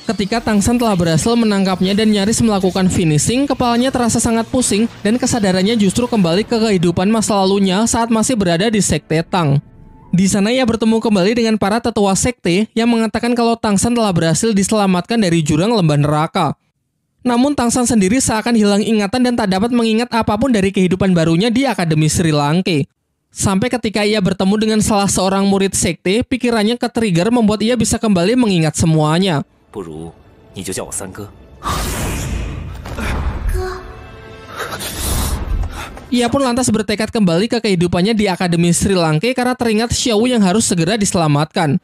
Ketika Tang San telah berhasil menangkapnya dan nyaris melakukan finishing, kepalanya terasa sangat pusing dan kesadarannya justru kembali ke kehidupan masa lalunya saat masih berada di Sekte Tang. Di sana ia bertemu kembali dengan para tetua sekte yang mengatakan kalau Tang San telah berhasil diselamatkan dari jurang lembah neraka. Namun Tang San sendiri seakan hilang ingatan dan tak dapat mengingat apapun dari kehidupan barunya di Akademi Sri Lanka. Sampai ketika ia bertemu dengan salah seorang murid sekte, pikirannya ke-trigger membuat ia bisa kembali mengingat semuanya. Ia pun lantas bertekad kembali ke kehidupannya di Akademi Sri Lanka karena teringat Xiao yang harus segera diselamatkan.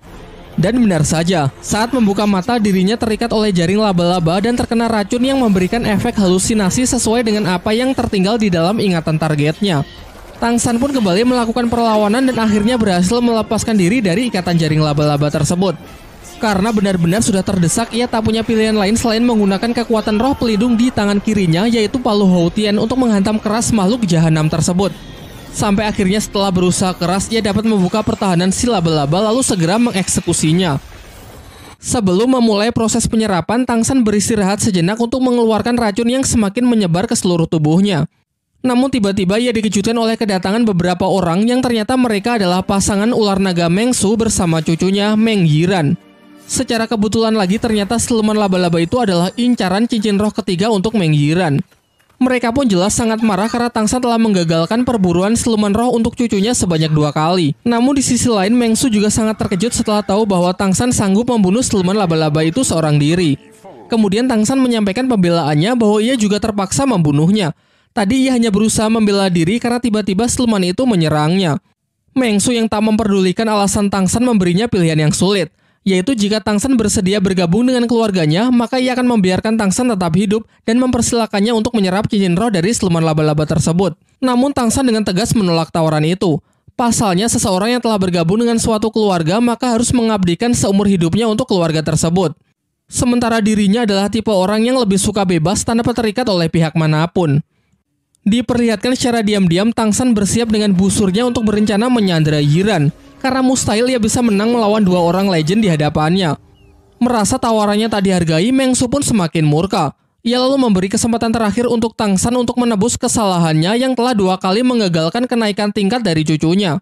Dan benar saja, saat membuka mata dirinya terikat oleh jaring laba-laba dan terkena racun yang memberikan efek halusinasi sesuai dengan apa yang tertinggal di dalam ingatan targetnya. Tang San pun kembali melakukan perlawanan dan akhirnya berhasil melepaskan diri dari ikatan jaring laba-laba tersebut. Karena benar-benar sudah terdesak, ia tak punya pilihan lain selain menggunakan kekuatan roh pelindung di tangan kirinya, yaitu Palu Houtian untuk menghantam keras makhluk jahanam tersebut. Sampai akhirnya setelah berusaha keras, ia dapat membuka pertahanan si laba-laba lalu segera mengeksekusinya. Sebelum memulai proses penyerapan, Tang San beristirahat sejenak untuk mengeluarkan racun yang semakin menyebar ke seluruh tubuhnya. Namun tiba-tiba ia dikejutkan oleh kedatangan beberapa orang yang ternyata mereka adalah pasangan ular naga Mengsu bersama cucunya Meng Yiran. Secara kebetulan lagi ternyata siluman laba-laba itu adalah incaran cincin roh ketiga untuk Meng Yiran. Mereka pun jelas sangat marah karena Tang San telah menggagalkan perburuan siluman roh untuk cucunya sebanyak 2 kali. Namun di sisi lain Mengsu juga sangat terkejut setelah tahu bahwa Tang San sanggup membunuh siluman laba-laba itu seorang diri. Kemudian Tang San menyampaikan pembelaannya bahwa ia juga terpaksa membunuhnya. Tadi ia hanya berusaha membela diri karena tiba-tiba siluman itu menyerangnya. Mengsu yang tak memperdulikan alasan Tang San memberinya pilihan yang sulit. yaitu jika Tangsan bersedia bergabung dengan keluarganya, maka ia akan membiarkan Tangsan tetap hidup dan mempersilakannya untuk menyerap cincin roh dari siluman laba-laba tersebut. Namun Tangsan dengan tegas menolak tawaran itu. Pasalnya, seseorang yang telah bergabung dengan suatu keluarga maka harus mengabdikan seumur hidupnya untuk keluarga tersebut. Sementara dirinya adalah tipe orang yang lebih suka bebas tanpa terikat oleh pihak manapun. Diperlihatkan secara diam-diam Tangsan bersiap dengan busurnya untuk berencana menyandera Yiran, karena mustahil ia bisa menang melawan dua orang legend di hadapannya. Merasa tawarannya tak dihargai, Meng Su pun semakin murka. Ia lalu memberi kesempatan terakhir untuk Tangsan untuk menebus kesalahannya yang telah 2 kali mengagalkan kenaikan tingkat dari cucunya.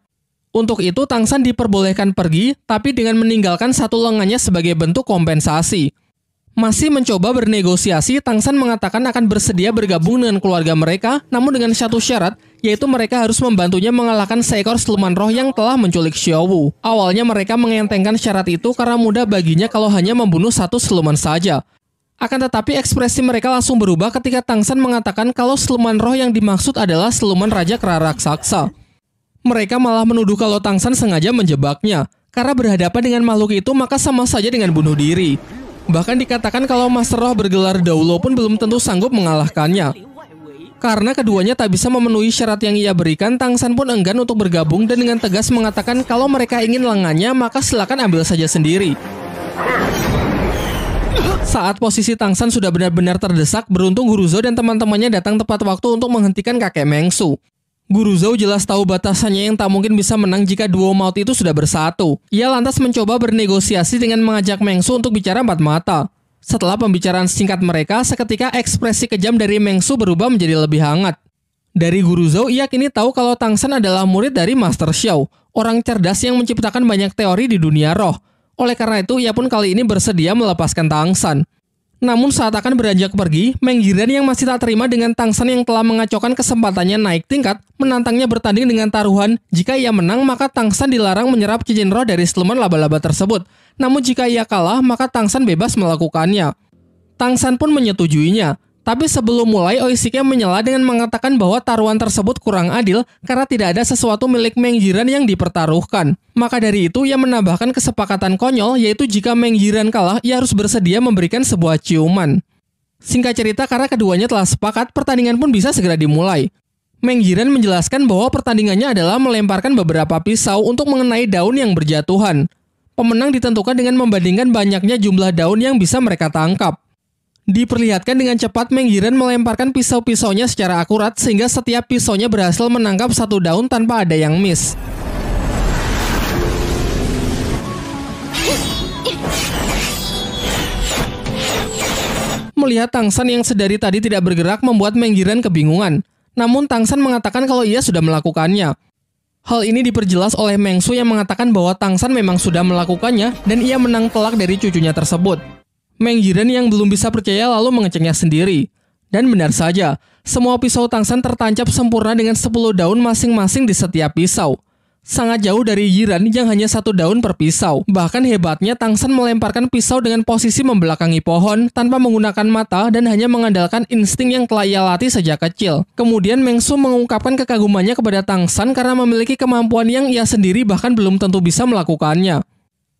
Untuk itu Tangsan diperbolehkan pergi, tapi dengan meninggalkan satu lengannya sebagai bentuk kompensasi. Masih mencoba bernegosiasi, Tangsan mengatakan akan bersedia bergabung dengan keluarga mereka, namun dengan satu syarat, yaitu mereka harus membantunya mengalahkan seekor siluman roh yang telah menculik Xiaowu. Awalnya mereka mengentengkan syarat itu karena mudah baginya kalau hanya membunuh satu siluman saja. Akan tetapi ekspresi mereka langsung berubah ketika Tangsan mengatakan kalau siluman roh yang dimaksud adalah siluman Raja Kera Raksasa. Mereka malah menuduh kalau Tangsan sengaja menjebaknya, karena berhadapan dengan makhluk itu maka sama saja dengan bunuh diri. Bahkan dikatakan kalau Master Roh bergelar Daulo pun belum tentu sanggup mengalahkannya. Karena keduanya tak bisa memenuhi syarat yang ia berikan, Tangsan pun enggan untuk bergabung dan dengan tegas mengatakan kalau mereka ingin lengannya maka silakan ambil saja sendiri. Saat posisi Tangsan sudah benar-benar terdesak, beruntung Guru Zhou dan teman-temannya datang tepat waktu untuk menghentikan kakek Meng Su. Guru Zhou jelas tahu batasannya yang tak mungkin bisa menang jika duo maut itu sudah bersatu. Ia lantas mencoba bernegosiasi dengan mengajak Meng Su untuk bicara empat mata. Setelah pembicaraan singkat mereka, seketika ekspresi kejam dari Meng Su berubah menjadi lebih hangat. Dari Guru Zhou, ia kini tahu kalau Tangsan adalah murid dari Master Xiao, orang cerdas yang menciptakan banyak teori di dunia roh. Oleh karena itu, ia pun kali ini bersedia melepaskan Tangsan. Namun saat akan beranjak pergi, Meng Yiran yang masih tak terima dengan Tangsan yang telah mengacaukan kesempatannya naik tingkat, menantangnya bertanding dengan taruhan. Jika ia menang, maka Tangsan dilarang menyerap cincin roh dari siluman laba-laba tersebut. Namun jika ia kalah, maka Tangsan bebas melakukannya. Tangsan pun menyetujuinya. Tapi sebelum mulai, Oishike menyela dengan mengatakan bahwa taruhan tersebut kurang adil karena tidak ada sesuatu milik Meng Yiran yang dipertaruhkan. Maka dari itu, ia menambahkan kesepakatan konyol, yaitu jika Meng Yiran kalah, ia harus bersedia memberikan sebuah ciuman. Singkat cerita, karena keduanya telah sepakat, pertandingan pun bisa segera dimulai. Meng Yiran menjelaskan bahwa pertandingannya adalah melemparkan beberapa pisau untuk mengenai daun yang berjatuhan. Pemenang ditentukan dengan membandingkan banyaknya jumlah daun yang bisa mereka tangkap. Diperlihatkan dengan cepat Meng Yiran melemparkan pisau-pisaunya secara akurat sehingga setiap pisaunya berhasil menangkap satu daun tanpa ada yang miss. Melihat Tangsan yang sedari tadi tidak bergerak membuat Meng Yiran kebingungan. Namun Tangsan mengatakan kalau ia sudah melakukannya. Hal ini diperjelas oleh Meng Su yang mengatakan bahwa Tangsan memang sudah melakukannya dan ia menang telak dari cucunya tersebut. Meng Yiran yang belum bisa percaya lalu mengeceknya sendiri. Dan benar saja, semua pisau Tangsan tertancap sempurna dengan 10 daun masing-masing di setiap pisau. Sangat jauh dari Yiran yang hanya 1 daun per pisau. Bahkan hebatnya Tangsan melemparkan pisau dengan posisi membelakangi pohon tanpa menggunakan mata dan hanya mengandalkan insting yang telah ia latih sejak kecil. Kemudian Meng Su mengungkapkan kekagumannya kepada Tangsan karena memiliki kemampuan yang ia sendiri bahkan belum tentu bisa melakukannya.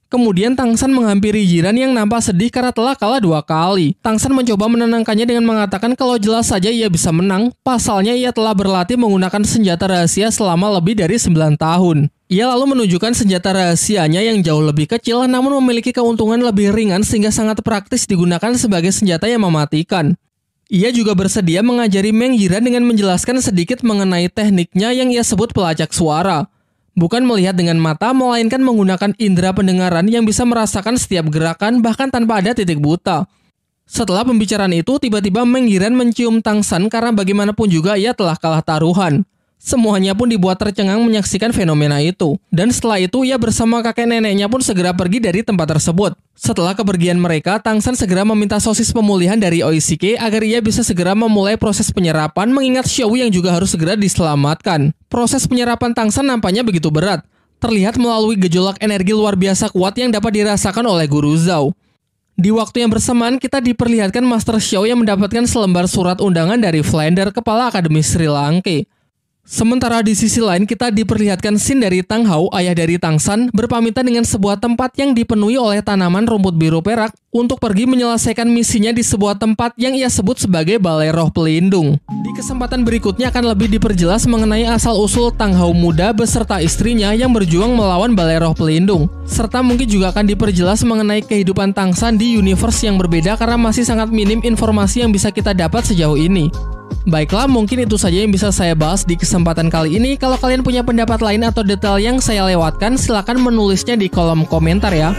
Kemudian Tangsan menghampiri Yiran yang nampak sedih karena telah kalah 2 kali. Tangsan mencoba menenangkannya dengan mengatakan kalau jelas saja ia bisa menang, pasalnya ia telah berlatih menggunakan senjata rahasia selama lebih dari 9 tahun. Ia lalu menunjukkan senjata rahasianya yang jauh lebih kecil namun memiliki keuntungan lebih ringan sehingga sangat praktis digunakan sebagai senjata yang mematikan. Ia juga bersedia mengajari Meng Yiran dengan menjelaskan sedikit mengenai tekniknya yang ia sebut pelacak suara. Bukan melihat dengan mata, melainkan menggunakan indera pendengaran yang bisa merasakan setiap gerakan bahkan tanpa ada titik buta. Setelah pembicaraan itu, tiba-tiba Meng Yiran mencium Tangsan karena bagaimanapun juga ia telah kalah taruhan. Semuanya pun dibuat tercengang menyaksikan fenomena itu. Dan setelah itu, ia bersama kakek neneknya pun segera pergi dari tempat tersebut. Setelah kepergian mereka, Tangsan segera meminta sosis pemulihan dari Oishike agar ia bisa segera memulai proses penyerapan mengingat Xiaowu yang juga harus segera diselamatkan. Proses penyerapan Tangsan nampaknya begitu berat. Terlihat melalui gejolak energi luar biasa kuat yang dapat dirasakan oleh Guru Zhou. Di waktu yang bersamaan, kita diperlihatkan Master Xiao yang mendapatkan selembar surat undangan dari Flander, kepala Akademi Sri Lanka. Sementara di sisi lain kita diperlihatkan scene dari Tang Hao, ayah dari Tang San, berpamitan dengan sebuah tempat yang dipenuhi oleh tanaman rumput biru perak untuk pergi menyelesaikan misinya di sebuah tempat yang ia sebut sebagai Balai Roh Pelindung. Di kesempatan berikutnya akan lebih diperjelas mengenai asal-usul Tang Hao muda beserta istrinya yang berjuang melawan Balai Roh Pelindung. Serta mungkin juga akan diperjelas mengenai kehidupan Tang San di universe yang berbeda karena masih sangat minim informasi yang bisa kita dapat sejauh ini. Baiklah, mungkin itu saja yang bisa saya bahas di kesempatan kali ini. Kalau kalian punya pendapat lain atau detail yang saya lewatkan, silakan menulisnya di kolom komentar ya.